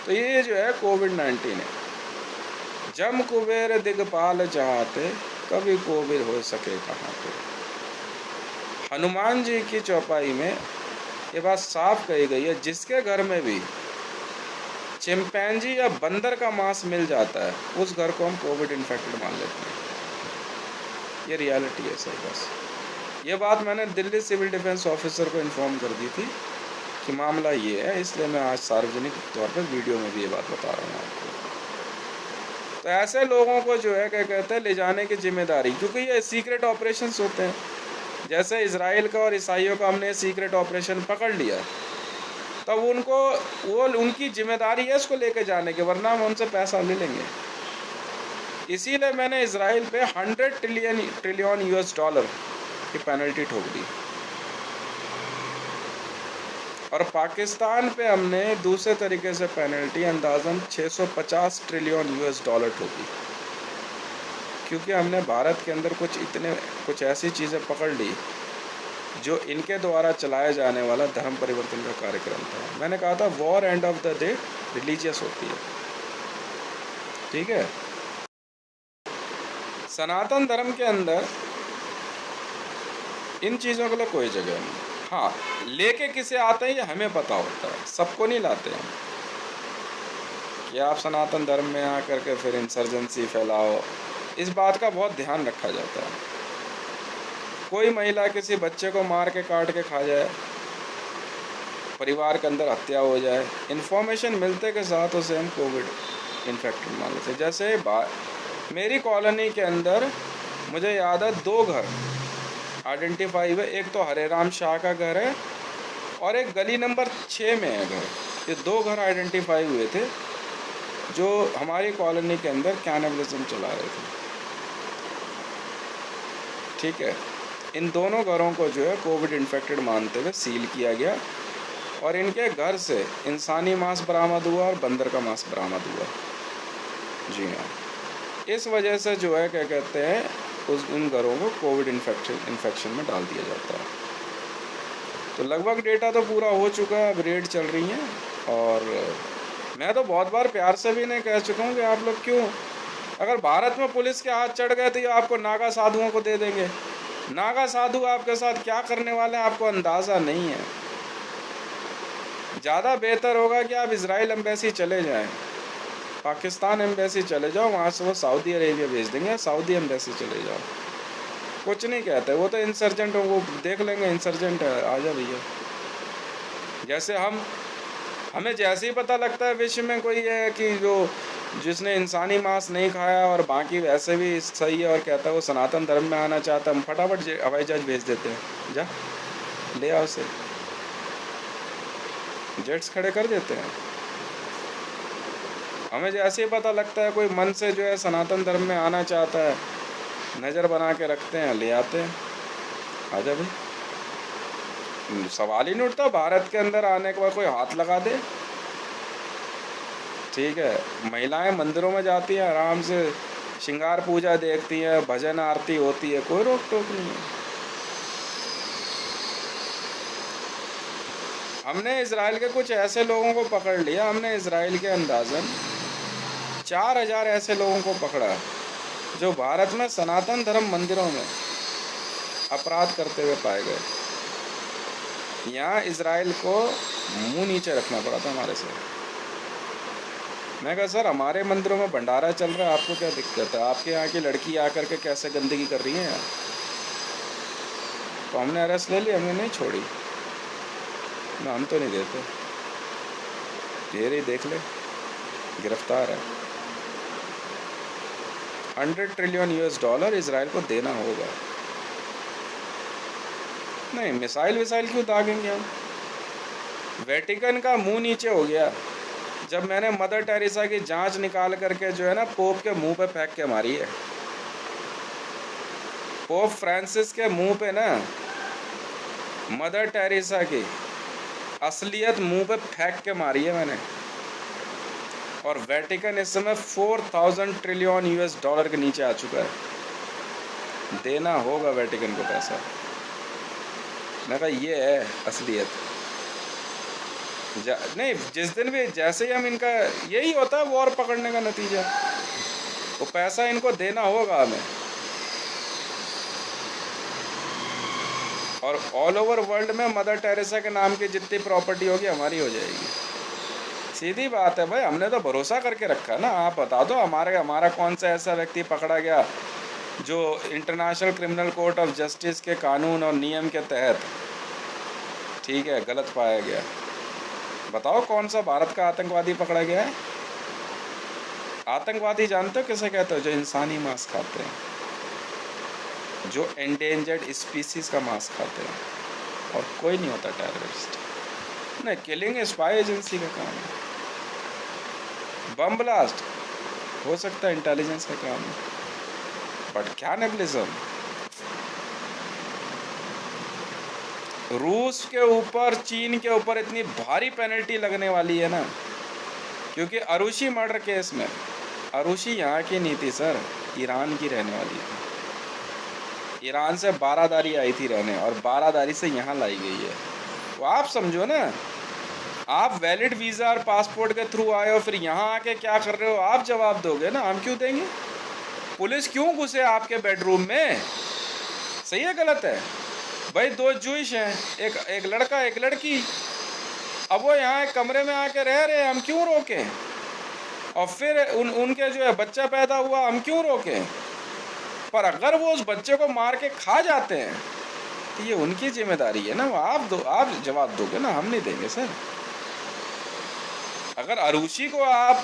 तो ये जो है कोविड-19 है। जम कुबेर दिगपाल चाहते, कभी कोविड हो सके कहाँ पे। हनुमान जी की चौपाई में ये बात साफ कही गई है, जिसके घर में भी चिंपैंजी या बंदर का मांस मिल जाता है उस घर को हम कोविड इन्फेक्टेड मान लेते हैं। ये रियलिटी है सर। बस ये बात मैंने दिल्ली सिविल डिफेंस ऑफिसर को इन्फॉर्म कर दी थी कि मामला ये है, इसलिए मैं आज सार्वजनिक तौर पर वीडियो में भी ये बात बता रहा हूँ आपको। तो ऐसे लोगों को जो है क्या कहते हैं, ले जाने की जिम्मेदारी, क्योंकि ये सीक्रेट ऑपरेशंस होते हैं। जैसे इजराइल का और ईसाइयों का हमने सीक्रेट ऑपरेशन पकड़ लिया, तब उनको वो उनकी जिम्मेदारी है इसको लेके जाने की, वरना हम उनसे पैसा ले लेंगे। इसीलिए मैंने इजराइल पे 100 ट्रिलियन US डॉलर की पेनल्टी ठोक दी, और पाकिस्तान पे हमने दूसरे तरीके से पेनल्टी अंदाज़न 650 ट्रिलियन US डॉलर ठोकी, क्योंकि हमने भारत के अंदर कुछ ऐसी चीज़ें पकड़ ली जो इनके द्वारा चलाया जाने वाला धर्म परिवर्तन का कार्यक्रम था। मैंने कहा था war end of the day religious होती है। ठीक है। सनातन धर्म के अंदर इन चीज़ों के लिए कोई जगह नहीं। हाँ, लेके किसे आते हैं ये हमें पता होता है, सबको नहीं लाते हैं कि आप सनातन धर्म में आ करके फिर इंसर्जेंसी फैलाओ। इस बात का बहुत ध्यान रखा जाता है। कोई महिला किसी बच्चे को मार के काट के खा जाए, परिवार के अंदर हत्या हो जाए, इन्फॉर्मेशन मिलते के साथ उसे हम कोविड इन्फेक्टेड मान लेते हैं। जैसे मेरी कॉलोनी के अंदर मुझे याद है 2 घर आइडेंटिफाई हुए। एक तो हरे राम शाह का घर है और एक गली नंबर 6 में है घर। ये 2 घर आइडेंटिफाई हुए थे जो हमारी कॉलोनी के अंदर कैनिबलिज्म चला रहे थे। ठीक है। इन दोनों घरों को जो है कोविड इन्फेक्टेड मानते हुए सील किया गया, और इनके घर से इंसानी मांस बरामद हुआ और बंदर का मांस बरामद हुआ। जी हाँ। इस वजह से जो है क्या कहते हैं, उन घरों को कोविड इन्फेक्शन में डाल दिया जाता है। तो लगभग डेटा तो पूरा हो चुका है, अब रेड चल रही हैं। और मैं तो बहुत बार प्यार से भी नहीं कह चुका हूँ कि आप लोग क्यों, अगर भारत में पुलिस के हाथ चढ़ गए तो ये आपको नागा साधुओं को दे देंगे। नागा साधु आपके साथ क्या करने वाले हैं आपको अंदाज़ा नहीं है। ज़्यादा बेहतर होगा कि आप इजराइल एम्बेसी चले जाएं, पाकिस्तान एम्बेसी चले जाओ, वहाँ से वो सऊदी अरेबिया भेज देंगे, सऊदी एम्बेसी चले जाओ, कुछ नहीं कहते। वो तो इंसर्जेंट हो, वो देख लेंगे इंसर्जेंट है, आ जा भैया। जैसे हम हमें जैसे ही पता लगता है विश्व में कोई है कि जो जिसने इंसानी मांस नहीं खाया और बाकी वैसे भी सही है और कहता है वो सनातन धर्म में आना चाहता है, हम फटाफट हवाई जहाज भेज देते हैं, जा ले आओ उसे, जेट्स खड़े कर देते हैं। हमें जैसे ही पता लगता है कोई मन से जो है सनातन धर्म में आना चाहता है, नज़र बना के रखते हैं, ले आते हैं, आजा भाई। सवाल ही नहीं उठता भारत के अंदर आने के बाद कोई हाथ लगा दे। ठीक है, महिलाएं मंदिरों में जाती हैं, आराम से श्रृंगार पूजा देखती हैं, भजन आरती होती है, कोई रोक टोक नहीं है। हमने इजराइल के कुछ ऐसे लोगों को पकड़ लिया, हमने इजराइल के अंदाज़न 4000 ऐसे लोगों को पकड़ा जो भारत में सनातन धर्म मंदिरों में अपराध करते हुए पाए गए। यहाँ इजराइल को मुंह नीचे रखना पड़ा था हमारे से। मैं कहा सर हमारे मंदिरों में भंडारा चल रहा है, आपको क्या दिक्कत है? आपके यहाँ की लड़की आकर के कैसे गंदगी कर रही है यहाँ? तो हमने अरेस्ट ले ली, हमने नहीं छोड़ी ना, हम तो नहीं देते, ये रही देख ले, गिरफ्तार है। $100 ट्रिलियन इजराइल को देना होगा। नहीं, मिसाइल विसाइल क्यों दागेंगे हम? वेटिकन का मुंह नीचे हो गया जब मैंने मदर टेरेसा की जांच निकाल करके जो है ना पोप के मुंह पे फेंक के मारी है। पोप फ्रांसिस के मुंह पे ना मदर टेरेसा की असलियत मुंह पे फेंक के मारी है मैंने। और वेटिकन इस समय $4000 ट्रिलियन के नीचे आ चुका है। देना होगा वेटिकन को पैसा। मैं कहा ये है असलियत। नहीं, जिस दिन भी जैसे ही हम इनका यही होता है वॉर पकड़ने का नतीजा, वो पैसा इनको देना होगा हमें। और ऑल ओवर वर्ल्ड में मदर टेरेसा के नाम की जितनी प्रॉपर्टी होगी हमारी हो जाएगी। सीधी बात है भाई, हमने तो भरोसा करके रखा ना। आप बता दो हमारा कौन सा ऐसा व्यक्ति पकड़ा गया जो international criminal court of justice के कानून और नियम के तहत ठीक है गलत पाया गया? बताओ कौन सा भारत का आतंकवादी पकड़ा गया है? आतंकवादी जानते हो किसे कहते हो? जो इंसानी मांस खाते हैं, जो एंडेंजर्ड स्पीसीज का मांस खाते हैं, और कोई नहीं होता टेररिस्ट। नहीं, किलिंग स्पाई एजेंसी का काम है। बम ब्लास्ट हो सकता है इंटेलिजेंस का काम है, बट कैनिबलिज्म रूस के ऊपर, चीन के ऊपर इतनी भारी पेनल्टी लगने वाली है ना, क्योंकि अरुषि मर्डर केस में अरुषि यहाँ की नहीं थी सर, ईरान की रहने वाली थी। ईरान से बारादारी आई थी रहने और बारादारी से यहाँ लाई गई है। तो आप समझो ना, आप वैलिड वीज़ा और पासपोर्ट के थ्रू आए हो, फिर यहाँ आके क्या कर रहे हो? आप जवाब दोगे ना, हम क्यों देंगे? पुलिस क्यों घुसे आपके बेडरूम में? सही है गलत है? भाई दो जूइश हैं, एक लड़का एक लड़की, अब वो यहाँ एक कमरे में आके रह रहे हैं, हम क्यों रोकें? और फिर उनके जो है बच्चा पैदा हुआ, हम क्यों रोकें? पर अगर वो उस बच्चे को मार के खा जाते हैं तो ये उनकी जिम्मेदारी है ना, वो आप जवाब दोगे ना, हम नहीं देंगे सर। अगर अरुषि को आप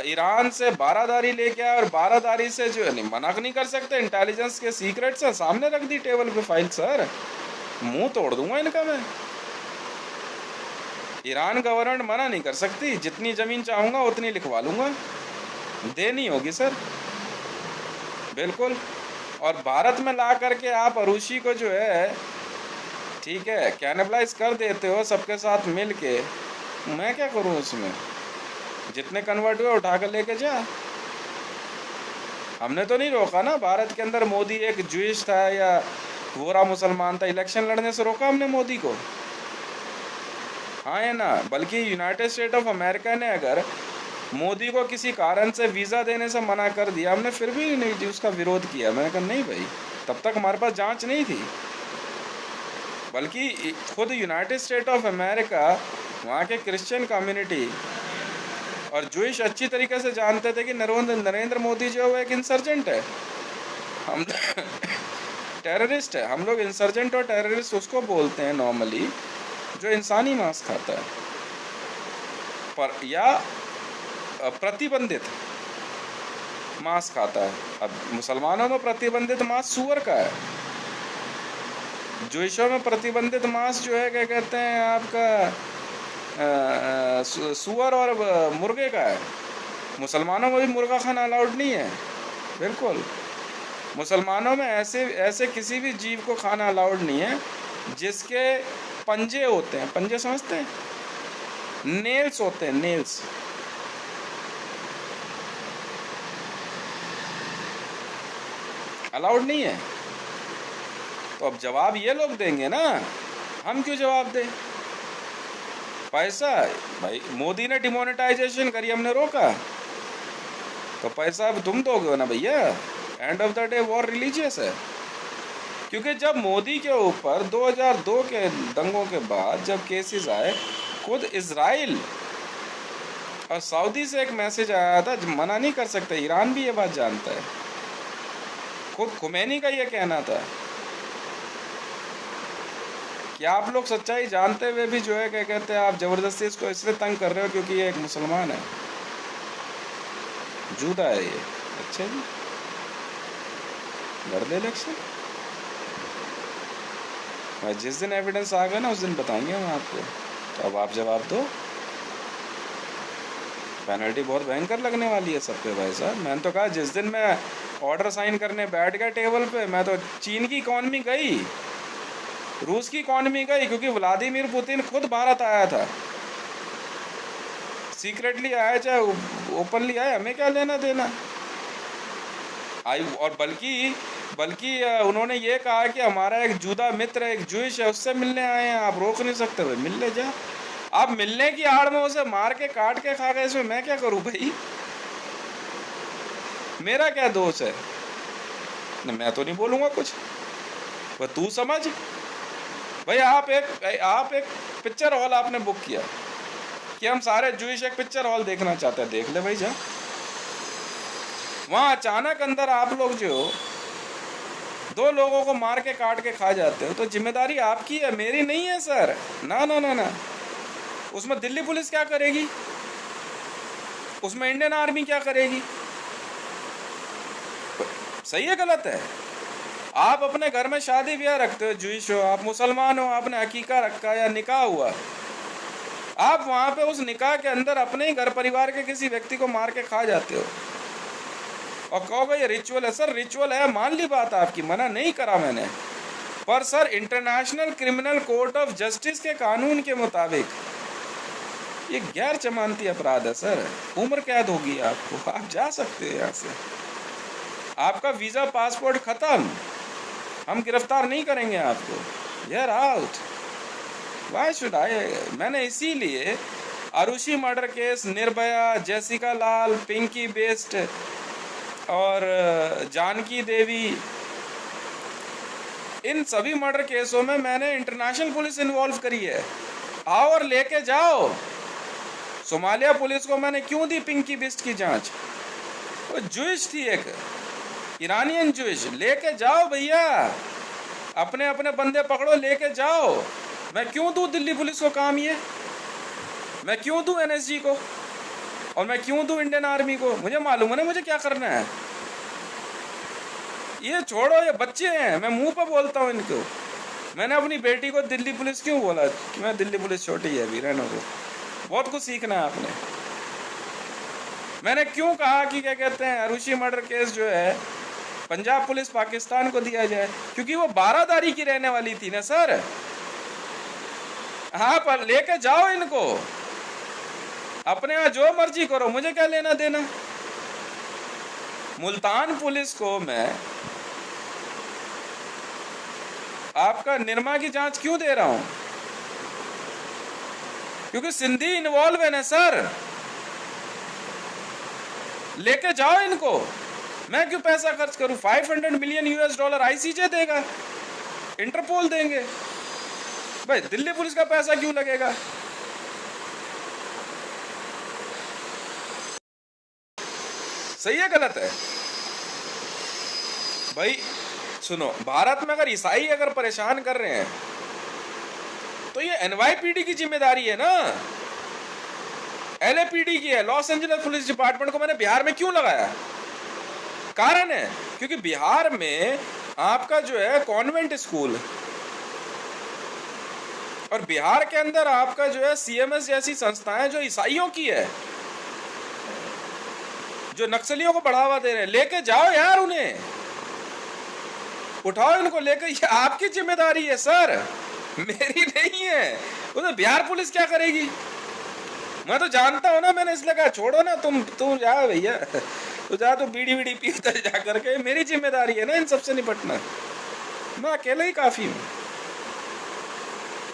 ईरान से बारादारी लेके आए और बारादारी से जो है मना नहीं कर सकते, इंटेलिजेंस के सीक्रेट्स है सामने रख दी टेबल पे फाइल, सर मुंह तोड़ दूंगा इनका मैं। ईरान गवर्नमेंट मना नहीं कर सकती, जितनी ज़मीन चाहूँगा उतनी लिखवा लूँगा, देनी होगी सर, बिल्कुल। और भारत में ला करके आप अरुषि को जो है ठीक है कैनिबलाइज कर देते हो सबके साथ मिल के, मैं क्या करूँ उसमें? जितने कन्वर्ट हुए उठा कर लेके जा। हमने तो नहीं रोका ना भारत के अंदर। मोदी एक जूइश था या गोरा मुसलमान था, इलेक्शन लड़ने से रोका हमने मोदी को? हाँ या ना? बल्कि यूनाइटेड स्टेट ऑफ अमेरिका ने अगर मोदी को किसी कारण से वीज़ा देने से मना कर दिया, हमने फिर भी नहीं उसका विरोध किया। मैंने कहा नहीं भाई, तब तक हमारे पास जांच नहीं थी। बल्कि खुद यूनाइटेड स्टेट ऑफ अमेरिका, वहाँ के क्रिश्चियन कम्युनिटी और जूइश अच्छी तरीके से जानते थे कि नरेंद्र मोदी जो है वो एक इंसर्जेंट है, हम टेररिस्ट है। हम लोग इंसर्जेंट और टेररिस्ट उसको बोलते हैं नॉर्मली जो इंसानी मांस खाता है। पर या प्रतिबंधित मांस खाता है। अब मुसलमानों में प्रतिबंधित मांस सूअर का है, ज्यूइशों में प्रतिबंधित मांस जो है क्या कहते हैं आपका सूअर और मुर्गे का है। मुसलमानों में भी मुर्गा खाना अलाउड नहीं है, बिल्कुल। मुसलमानों में ऐसे ऐसे किसी भी जीव को खाना अलाउड नहीं है जिसके पंजे होते हैं। पंजे समझते हैं? नेल्स होते हैं, नेल्स। अलाउड नहीं है। तो अब जवाब ये लोग देंगे ना, हम क्यों जवाब दें? पैसा, भाई मोदी ने डिमोनेटाइजेशन करी, हमने रोका, तो पैसा अब तुम दोगे ना भैया। End of the day war religious है। क्योंकि जब मोदी के ऊपर 2002 के दंगों के बाद जब केसेस आए, खुद इजराइल और सऊदी से एक मैसेज आया था, मना नहीं कर सकते, ईरान भी ये बात जानता है, खुद खुमैनी का ये कहना था कि आप लोग सच्चाई जानते हुए भी जो है क्या कहते हैं आप ज़बरदस्ती इसको इसलिए तंग कर रहे हो क्योंकि ये एक मुसलमान है, जूदा है ये। अच्छा जी, लड़ दे इलेक्शन। जिस दिन एविडेंस आ गया ना उस दिन बताएंगे हम आपको, तो अब आप जवाब दो। पेनल्टी बहुत भयंकर लगने वाली है सब पे भाई साहब। मैंने तो कहा जिस दिन मैं ऑर्डर साइन करने बैठ गया टेबल पे, मैं तो चीन की इकॉनमी गई, रूस की इकॉनमी गई, क्योंकि व्लादिमीर पुतिन खुद भारत आया था, सीक्रेटली आया चाहे ओपनली आया, हमें क्या लेना देना। और बल्कि उन्होंने ये कहा कि हमारा एक जूदा मित्र एक ज्यूइश है, उससे मिलने आए हैं, आप रोक नहीं सकते भाई, मिल ले जा। आप मिलने की आड़ में उसे मार के काट के खा गए, इसमें मैं क्या करूं भाई, मेरा क्या दोष है? मैं तो नहीं बोलूंगा कुछ, वह तू समझ भाई। आप एक पिक्चर हॉल आपने बुक किया कि हम सारे ज्यूइश एक पिक्चर हॉल देखना चाहते हैं, देख ले भाई जा। वहां अचानक अंदर आप लोग जो 2 लोगों को मार के काट के खा जाते हो, तो जिम्मेदारी आपकी है, मेरी नहीं है सर। ना ना ना ना, उसमें दिल्ली पुलिस क्या करेगी, उसमें इंडियन आर्मी क्या करेगी? सही है गलत है? आप अपने घर में शादी ब्याह रखते हो, ज्यूइश हो, आप मुसलमान हो, आपने अकीका रखा या निकाह हुआ, आप वहां पे उस निकाह के अंदर अपने ही घर परिवार के किसी व्यक्ति को मार के खा जाते हो और कहोगे ये रिचुअल है। सर रिचुअल है, मान ली बात आपकी, मना नहीं करा मैंने, पर sir international criminal court of justice के कानून के मुताबिक ये गैर जमानती अपराध है सर, उम्र कैद होगी आपको, आप जा सकते हो यहाँ से, आपका वीजा पासपोर्ट खत्म, हम गिरफ्तार नहीं करेंगे आपको, यार आउट। Why should I? मैंने इसीलिए Aarushi murder case, Nirbhaya, Jessica Lal, Pinki best और जानकी देवी, इन सभी मर्डर केसों में मैंने इंटरनेशनल पुलिस इन्वॉल्व करी है। आओ और लेके जाओ। सोमालिया पुलिस को मैंने क्यों दी पिंकी बेस्ट की जांच? वो ज्यूइश थी, एक ईरानियन ज्यूइश, लेके जाओ भैया, अपने अपने बंदे पकड़ो, लेके जाओ। मैं क्यों दूं दिल्ली पुलिस को काम ये? मैं क्यों दूं एनएसजी को? और मैं क्यों दूं इंडियन आर्मी को? मुझे मालूम है ना मुझे क्या करना है। ये छोड़ो, ये बच्चे हैं, मैं मुंह पर बोलता हूँ इनको। मैंने अपनी बेटी को दिल्ली पुलिस क्यों बोला कि मैं दिल्ली पुलिस छोटी है, अभी रहने दो, बहुत कुछ सीखना है आपने। मैंने क्यों कहा कि क्या कहते हैं आरुषि मर्डर केस जो है पंजाब पुलिस पाकिस्तान को दिया जाए? क्योंकि वो बारादारी की रहने वाली थी ना सर। हाँ, पर लेके जाओ इनको, अपने यहाँ जो मर्जी करो, मुझे क्या लेना देना। मुल्तान पुलिस को मैं आपका निरमा की जांच क्यों दे रहा हूं? क्योंकि सिंधी इन्वॉल्व है ना सर, लेके जाओ इनको। मैं क्यों पैसा खर्च करूं? 500 मिलियन US$ आईसीजे देगा, इंटरपोल देंगे भाई, दिल्ली पुलिस का पैसा क्यों लगेगा? सही है गलत है भाई? सुनो, भारत में अगर ईसाई अगर परेशान कर रहे हैं तो ये NYPD की जिम्मेदारी है ना। LAPD की है, लॉस एंजलिस पुलिस डिपार्टमेंट को मैंने बिहार में क्यों लगाया? कारण है क्योंकि बिहार में आपका जो है कॉन्वेंट स्कूल, और बिहार के अंदर आपका जो है CMS जैसी संस्थाएं जो ईसाइयों की है, जो नक्सलियों को बढ़ावा दे रहे हैं। लेके जाओ यार, उन्हें उठाओ, इनको लेकर, ये आपकी जिम्मेदारी है सर, मेरी नहीं है। उसे बिहार पुलिस क्या करेगी? मैं तो जानता हूँ ना, मैंने इसलिए कहा छोड़ो ना, तुम जा भैया, तो जा, तो बीड़ी बीड़ी पी उधर जा करके, मेरी जिम्मेदारी है ना इन सबसे निपटना, मैं अकेले ही काफी हूँ।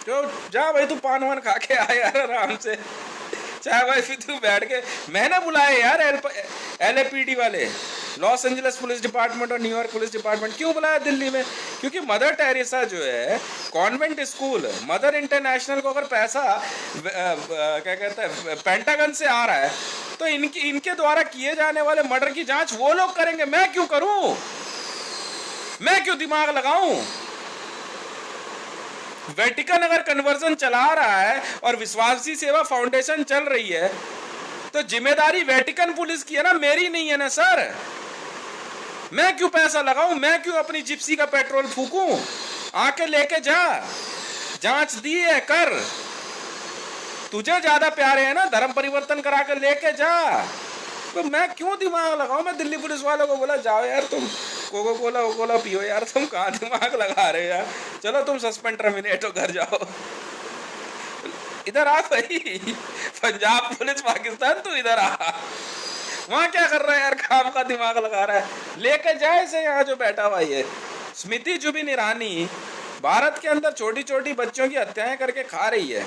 तो जा भाई, तू पान वान खा के आ यार आराम से, चाहे भाई फिर तू बैठ के। मैंने बुलाए यार LAPD वाले, लॉस एंजलिस पुलिस डिपार्टमेंट और न्यूयॉर्क पुलिस डिपार्टमेंट क्यों बुलाया दिल्ली में? क्योंकि मदर टेरेसा जो है कॉन्वेंट स्कूल, मदर इंटरनेशनल को अगर पैसा क्या कहते हैं पेंटागन से आ रहा है, तो इनके द्वारा किए जाने वाले मर्डर की जांच वो लोग करेंगे, मैं क्यों करूं? मैं क्यों दिमाग लगाऊं? वेटिकन अगर कन्वर्जन चला रहा है और विश्वासी सेवा फाउंडेशन चल रही है, तो जिम्मेदारी वेटिकन पुलिस की है ना, मेरी नहीं है ना सर। मैं क्यों पैसा लगाऊं? मैं क्यों अपनी जिप्सी का पेट्रोल फूकूं? आके लेके जा, जांच दी है कर, तुझे ज्यादा प्यारे है ना, धर्म परिवर्तन करा के लेके जा। तो मैं क्यों दिमाग लगाऊं? मैं दिल्ली पुलिस वालों को बोला जाओ यार, तुम कोका कोला पियो यार, तुम कहाँ दिमाग लगा रहे हो यार, चलो तुम सस्पेंड टर्मिनेट हो, घर जाओ। इधर आ भाई, पंजाब पुलिस पाकिस्तान, तू इधर आ, वहां क्या कर रहा है यार, काम का दिमाग लगा रहा है, लेके जाए इसे यहाँ जो बैठा हुआ है। स्मृति जुबिन ईरानी भारत के अंदर छोटी छोटी बच्चों की हत्याएं करके खा रही है,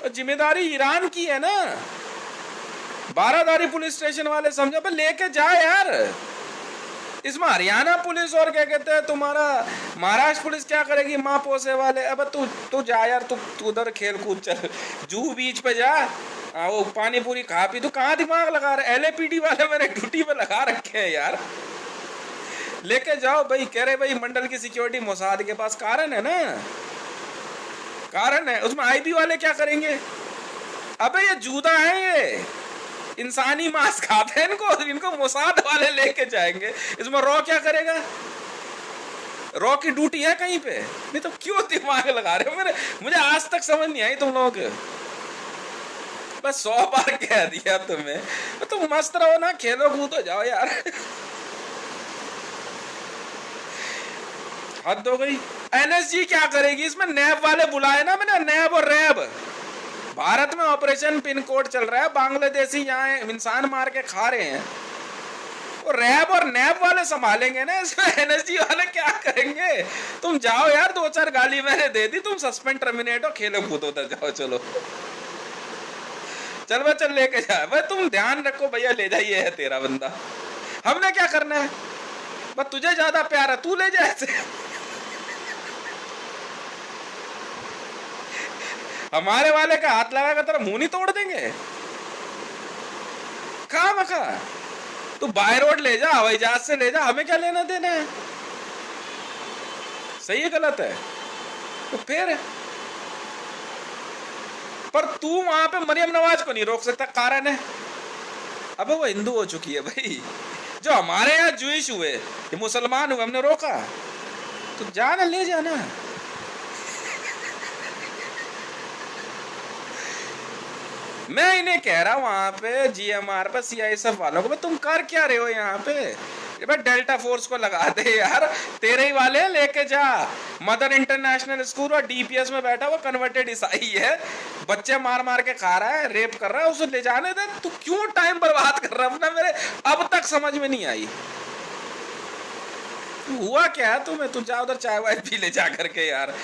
और जिम्मेदारी ईरान की है ना। बारादारी पुलिस स्टेशन वाले समझो, पर लेके जाए यार। इसमें हरियाणा पुलिस और क्या कहते हैं तुम्हारा महाराष्ट्र पुलिस क्या करेगी, माँ पोसे वाले। अब तू जा यार, तू उधर खेल कूद चल, जूहू बीच पे जा, वो पानी पूरी खा पी, तू कहाँ दिमाग लगा रहे? LAPD वाले मेरे ड्यूटी पे लगा रखे हैं यार, लेके जाओ भाई। कह रहे भाई मंडल की सिक्योरिटी मोसाद के पास, कारण है ना, कारण है। उसमें IB वाले क्या करेंगे? अबे ये जूदा है, ये इंसानी मांस खाते हैं, इनको मोसाद वाले लेके जाएंगे। इसमें रॉ क्या करेगा? रॉ की ड्यूटी है कहीं पे? नहीं तो क्यों दिमाग लगा रहे हो? मुझे आज तक समझ नहीं आई तुम लोगों के। बस 100 बार कह दिया तुम्हें, तुम मस्त रहो ना, खेलो कूदो जाओ यार। हद हो गई। NSG क्या करेगी इसमें? नैब वाले बुलाए ना मैंने, नैब और रैब। भारत में ऑपरेशन पिन कोड चल रहा है, बांग्लादेशी यहाँ इंसान मार के खा रहे हैं, और रैब और नैब वाले संभालेंगे ना, इसमें NSG वाले क्या करेंगे? तुम जाओ यार, 2-4 गाली मैंने दे दी, तुम सस्पेंड टर्मिनेट हो, खेलो कूदो उधर जाओ, चलो चल भाई, चल लेके जा भाई, तुम ध्यान रखो भैया, ले जाइए है तेरा बंदा, हमने क्या करना है? बस तुझे ज्यादा प्यार है, तू ले जा ऐसे। हमारे वाले का हाथ लगाएगा तेरा मुंह नहीं तोड़ देंगे? कहा मखा, तू बाय रोड ले जा, हवाई जहाज से ले जा, हमें क्या लेना देना है? सही है गलत है? तो फिर पर तू वहां पे मरियम नवाज को नहीं रोक सकता, कारण है अबे वो हिंदू हो चुकी है भाई। जो हमारे यहाँ जूइश हुए, ये मुसलमान हुए, हमने रोका? तो जाना, ले जाना। मैं इन्हें कह रहा हूं वहां पे GMR पे CISF वालों को, तुम कर क्या रहे हो यहाँ पे? डेल्टा फोर्स को लगा दे यार, तेरे ही वाले लेके जा। मदर इंटरनेशनल स्कूल और DPS में बैठा हुआ कन्वर्टेड ईसाई है, बच्चे मार मार के खा रहा है, रेप कर रहा है, उसे ले जाने दे। तू क्यों टाइम बर्बाद कर रहा है अपना? मेरे अब तक समझ में नहीं आई हुआ क्या है तुम्हें। तू जा उधर चाय वाय पी ले जा करके यार,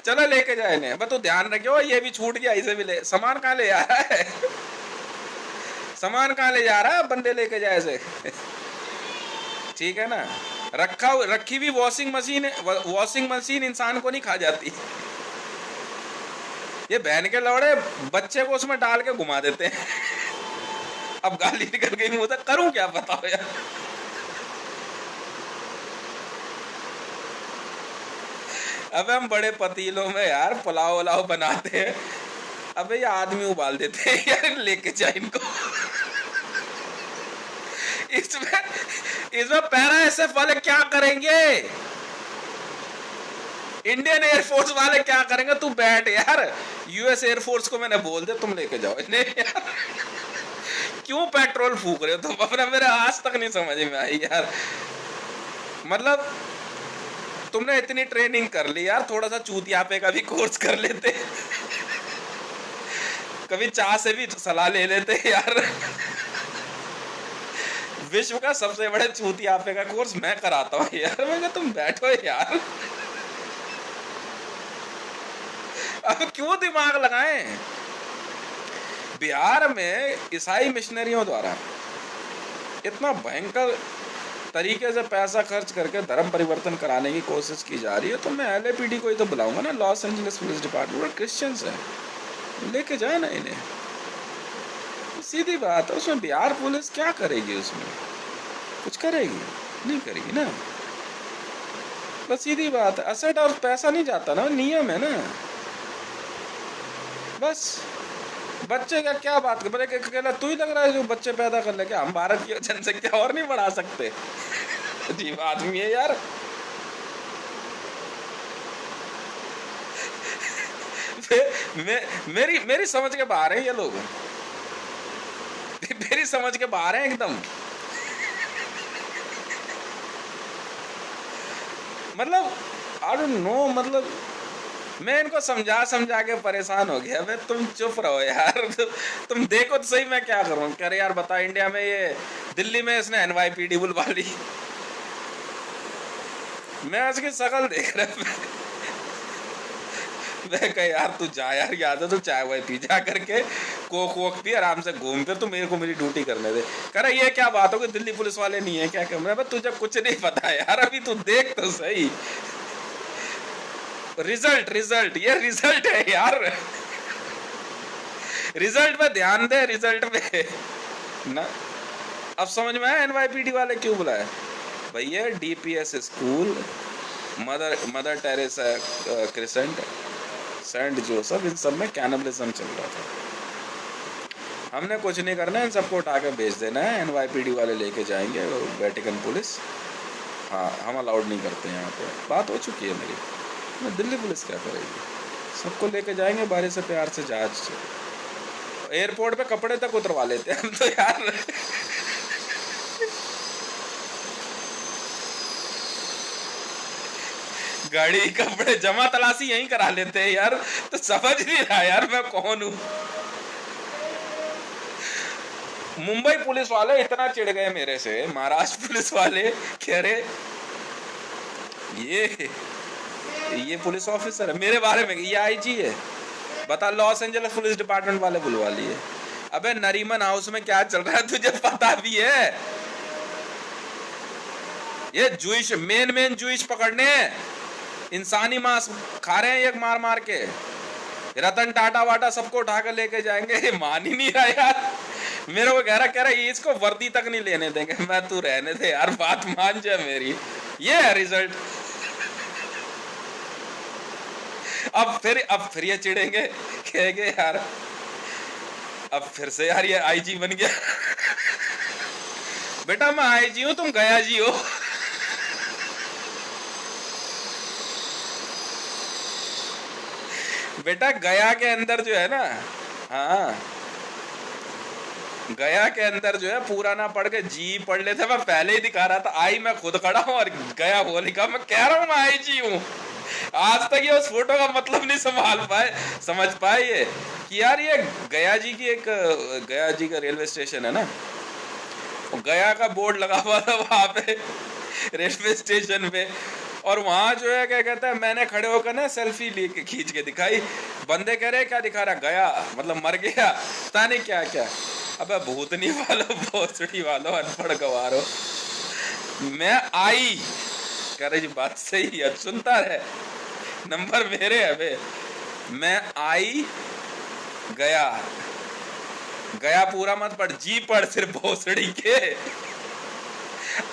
चलो लेके जाए इन्हें। बस तू ध्यान रखियो, ये भी छूट गया, इसे भी ले। सामान कहाँ ले जा रहा है? सामान कहाँ ले जा रहा है? बंदे लेके जाए इसे, ठीक है ना? रखी हुई वॉशिंग मशीन इंसान को नहीं खा जाती। ये बहन के लौड़े बच्चे को उसमें डाल के घुमा देते हैं। अब गाली निकल गई मुझे, करूं क्या बताओ यार। अब हम बड़े पतीलों में यार पुलाव वलाव बनाते हैं, अबे ये आदमी उबाल देते हैं यार, लेके जा इनको। इसमें पैरा एसएफ वाले क्या करेंगे, इंडियन एयरफोर्स वाले क्या करेंगे? तू बैठ यार, यूएस एयरफोर्स को मैंने बोल दिया तुम लेके जाओ इन्हें यार। क्यों पेट्रोल फूक रहे हो तुम अपना? मेरे आज तक नहीं समझ में आई यार। मतलब तुमने इतनी ट्रेनिंग कर ली यार, थोड़ा सा चूतियापे का भी कोर्स कर लेते, कभी चाह से भी सलाह ले लेते यार। विश्व का सबसे बड़े चूतियापे का कोर्स मैं कराता हूँ यार। मैं तुम बैठो यार, अब क्यों दिमाग लगाएं? बिहार में ईसाई मिशनरियों द्वारा इतना भयंकर तरीके से पैसा खर्च करके धर्म परिवर्तन कराने की कोशिश की जा रही है, तो मैं एलएपीडी को ही तो बुलाऊंगा ना, Los Angeles police department, Christians है, लेके जाए ना इन्हें। सीधी बात है, उसमें बिहार पुलिस क्या करेगी? उसमें कुछ करेगी? नहीं करेगी ना। बस सीधी बात है, असेट और पैसा नहीं जाता ना, नियम है ना। बस बच्चे का क्या बात कर, अकेला तू ही लग रहा है जो बच्चे पैदा कर ले? क्या हम भारत की जनसंख्या और नहीं बढ़ा सकते? अजीब आदमी है यार। मेरी समझ के बाहर है ये लोग, मेरी समझ के बाहर है एकदम। मतलब आई डोंट नो, मतलब मैं इनको समझा के परेशान हो गया। मैं तुम चुप रहो यार, तुम देखो तो सही मैं क्या करूं। कह रहे यार बता, इंडिया में ये दिल्ली में इसने एनवाईपीडी बुलवा ली। मैं उसकी शकल देख रहा, मैं कह यार तू जा यार, याद है तो चाय वाय पी जा करके, कोक वोक पी, आराम से घूम पे, तू मेरे को मेरी ड्यूटी करने दे। कह रहा ये क्या बात हो कि दिल्ली पुलिस वाले नहीं है क्या? कह तुझे कुछ नहीं पता यार, अभी तू देख तो सही। रिजल्ट ये रिजल्ट है यार, रिजल्ट पे ध्यान दे, रिजल्ट पे ना। अब समझ में आया एनवाईपीडी वाले क्यों बुलाए? भैया DPS school, Mother Teresa Crescent, Saint Joseph, इन सब में कैनिबलिज्म चल रहा था। हमने कुछ नहीं करना है, इन सबको उठा के भेज देना है, एनवाईपीडी वाले लेके जाएंगे, वेटिकन पुलिस। हाँ हम अलाउड नहीं करते यहाँ पे, बात हो चुकी है मेरी। मैं दिल्ली पुलिस क्या करेगी? सबको लेके जाएंगे बारी से प्यार से, जहाज से, एयरपोर्ट पे कपड़े तक उतरवा लेते हैं हम तो यार। गाड़ी कपड़े जमा तलाशी यहीं करा लेते हैं यार। तो समझ नहीं रहा यार मैं कौन हूं। मुंबई पुलिस वाले इतना चिढ़ गए मेरे से, महाराष्ट्र पुलिस वाले कह रहे ये पुलिस ऑफिसर है मेरे बारे में, ये आईजी है। बता, लॉस एंजलिस पुलिस डिपार्टमेंट वाले बुलवा लिए। अबे नरीमन हाउस में क्या चल रहा है तुझे पता भी है? ये जूइश मेन जूइश पकड़ने, इंसानी मांस खा रहे हैं ये मार मार के। रतन टाटा वाटा सबको उठा कर लेके जाएंगे। मान ही नहीं रहा यार, मेरे को कह रहा इसको वर्दी तक नहीं लेने देंगे। मैं तू रहने दे यार, बात मान जा मेरी। ये है रिजल्ट। अब फिर ये चिढ़ेंगे, कहेंगे यार अब फिर से यार ये आईजी बन गया। बेटा मैं आईजी हूं, तुम गया जी हो। बेटा गया के अंदर जो है ना, हाँ गया के अंदर जो है पूरा ना पढ़ के जी पढ़ लेते। मैं पहले ही दिखा रहा था, आई मैं खुद खड़ा हूं और गया वो लिखा। मैं कह रहा हूं मैं आई जी हूं। आज तक ये उस फोटो का मतलब नहीं समझ पाए ये कि यार ये गया जी की एक, गया जी का रेलवे स्टेशन है ना, गया का बोर्ड लगा हुआ था वहां पे रेलवे स्टेशन पे। और वहां जो है क्या कहता है, मैंने खड़े होकर ना सेल्फी लेके खींच के दिखाई। बंदे कह रहे क्या दिखा रहा, गया मतलब मर गया, पता नहीं क्या क्या। अबे भूतनी वालों, भोसड़ी वालों, अनपढ़ गवारो। मैं आई कह रही बात सही है, सुनता रहे, नंबर मेरे है बे। मैं आई गया, गया पूरा मत पढ़, जी पढ़ सिर्फ भोसड़ी के।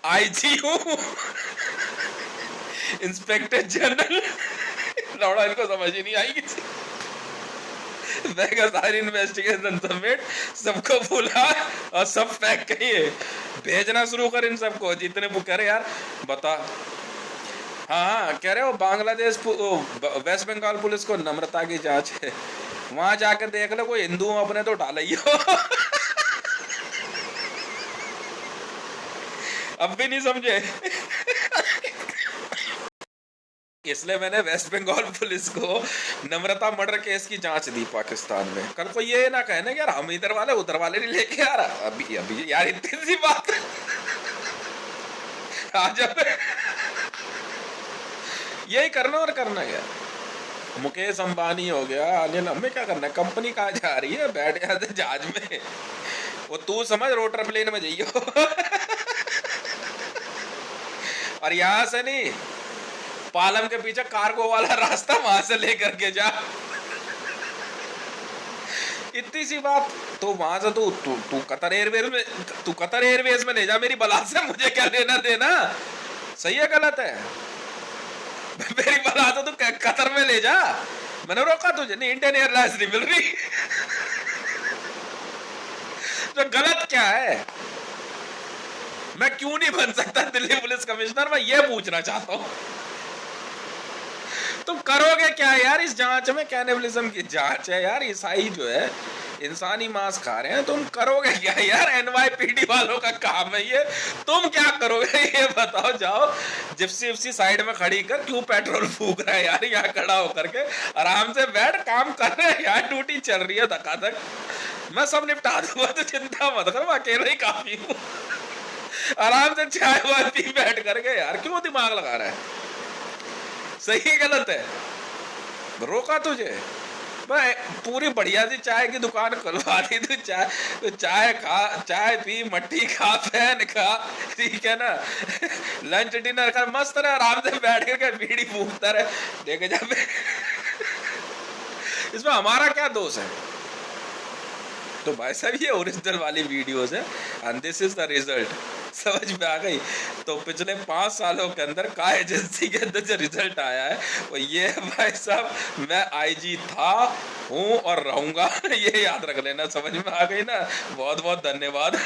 आईजी हूं, इंस्पेक्टर जनरल। लौड़ा इनको समझ ही नहीं आई किसी। मैं कहा सारी इन्वेस्टिगेशन सबमिट, सबको बुला और सब पैक करिए, भेजना शुरू कर इन सबको जितने करे यार। बता, हाँ कह रहे हो बांग्लादेश वेस्ट बंगाल पुलिस को नम्रता की जांच है, वहां जाकर देख लो कोई हिंदू अपने तो उठा लियो। अब भी नहीं समझे। इसलिए मैंने वेस्ट बंगाल पुलिस को नम्रता मर्डर केस की जांच दी पाकिस्तान में। कल को ये ना कहने यार हम इधर वाले उधर वाले नहीं लेके आ रहा। अभी अभी यार इतनी सी बात आज यही करना और करना यार। मुकेश अंबानी हो गया, अनिल, हमें क्या करना है? कंपनी कहाँ जा रही है? बैठ जाते जहाज में, वो तू समझ रोटर प्लेन में जाइयो। और यहां से नहीं, पालम के पीछे कार्गो वाला रास्ता, वहां से लेकर के जा। इतनी सी बात। तो वहां से तू कतर एयरवेज में ले जा मेरी बला से, मुझे क्या लेना देना? सही है गलत है? मेरी बला तो तू कतर में ले जा, मैंने रोका तुझे नहीं, इंडियन एयरलाइंस नहीं मिल रही। तो गलत क्या है? मैं क्यों नहीं बन सकता दिल्ली पुलिस कमिश्नर? मैं ये पूछना चाहता हूं। तुम करोगे क्या यार इस जांच में? कैनिबलिज्म की जांच है यार, ईसाई जो है इंसानी मांस खा रहे हैं, तुम करोगे क्या यार? एनवाईपीडी वालों का काम है ये, तुम क्या करोगे ये बताओ। जाओ जिप्सी साइड में खड़ी कर, क्यों पेट्रोल फूक रहा है यार? यहाँ खड़ा होकर के आराम से बैठ, काम कर रहे हैं यार, ड्यूटी चल रही है धक्का, मैं सब निपटा दूंगा, तो चिंता मत कर, मैं अकेला ही काफी हूँ। आराम से चाय वाय पी बैठ करके यार, क्यों दिमाग लगा रहा है? सही गलत है? रोका तुझे? मैं पूरी बढ़िया सी चाय की दुकान खुलवा दी, तो चाय खा, चाय पी, मट्टी खा, फैन खा, ठीक है ना, लंच डिनर कर, मस्त रहे, आराम से बैठ करके बीड़ी फूकता रहे, देखे जा। इसमें हमारा क्या दोष है? तो भाई साहब ये ओरिजिनल वाली वीडियोस है, and this is the result. समझ में आ गई? तो पिछले 5 सालों के अंदर का एजेंसी के अंदर जो रिजल्ट आया है वो ये है भाई साहब, मैं आईजी था, हूँ और रहूंगा। ये याद रख लेना। समझ में आ गई ना? बहुत बहुत धन्यवाद।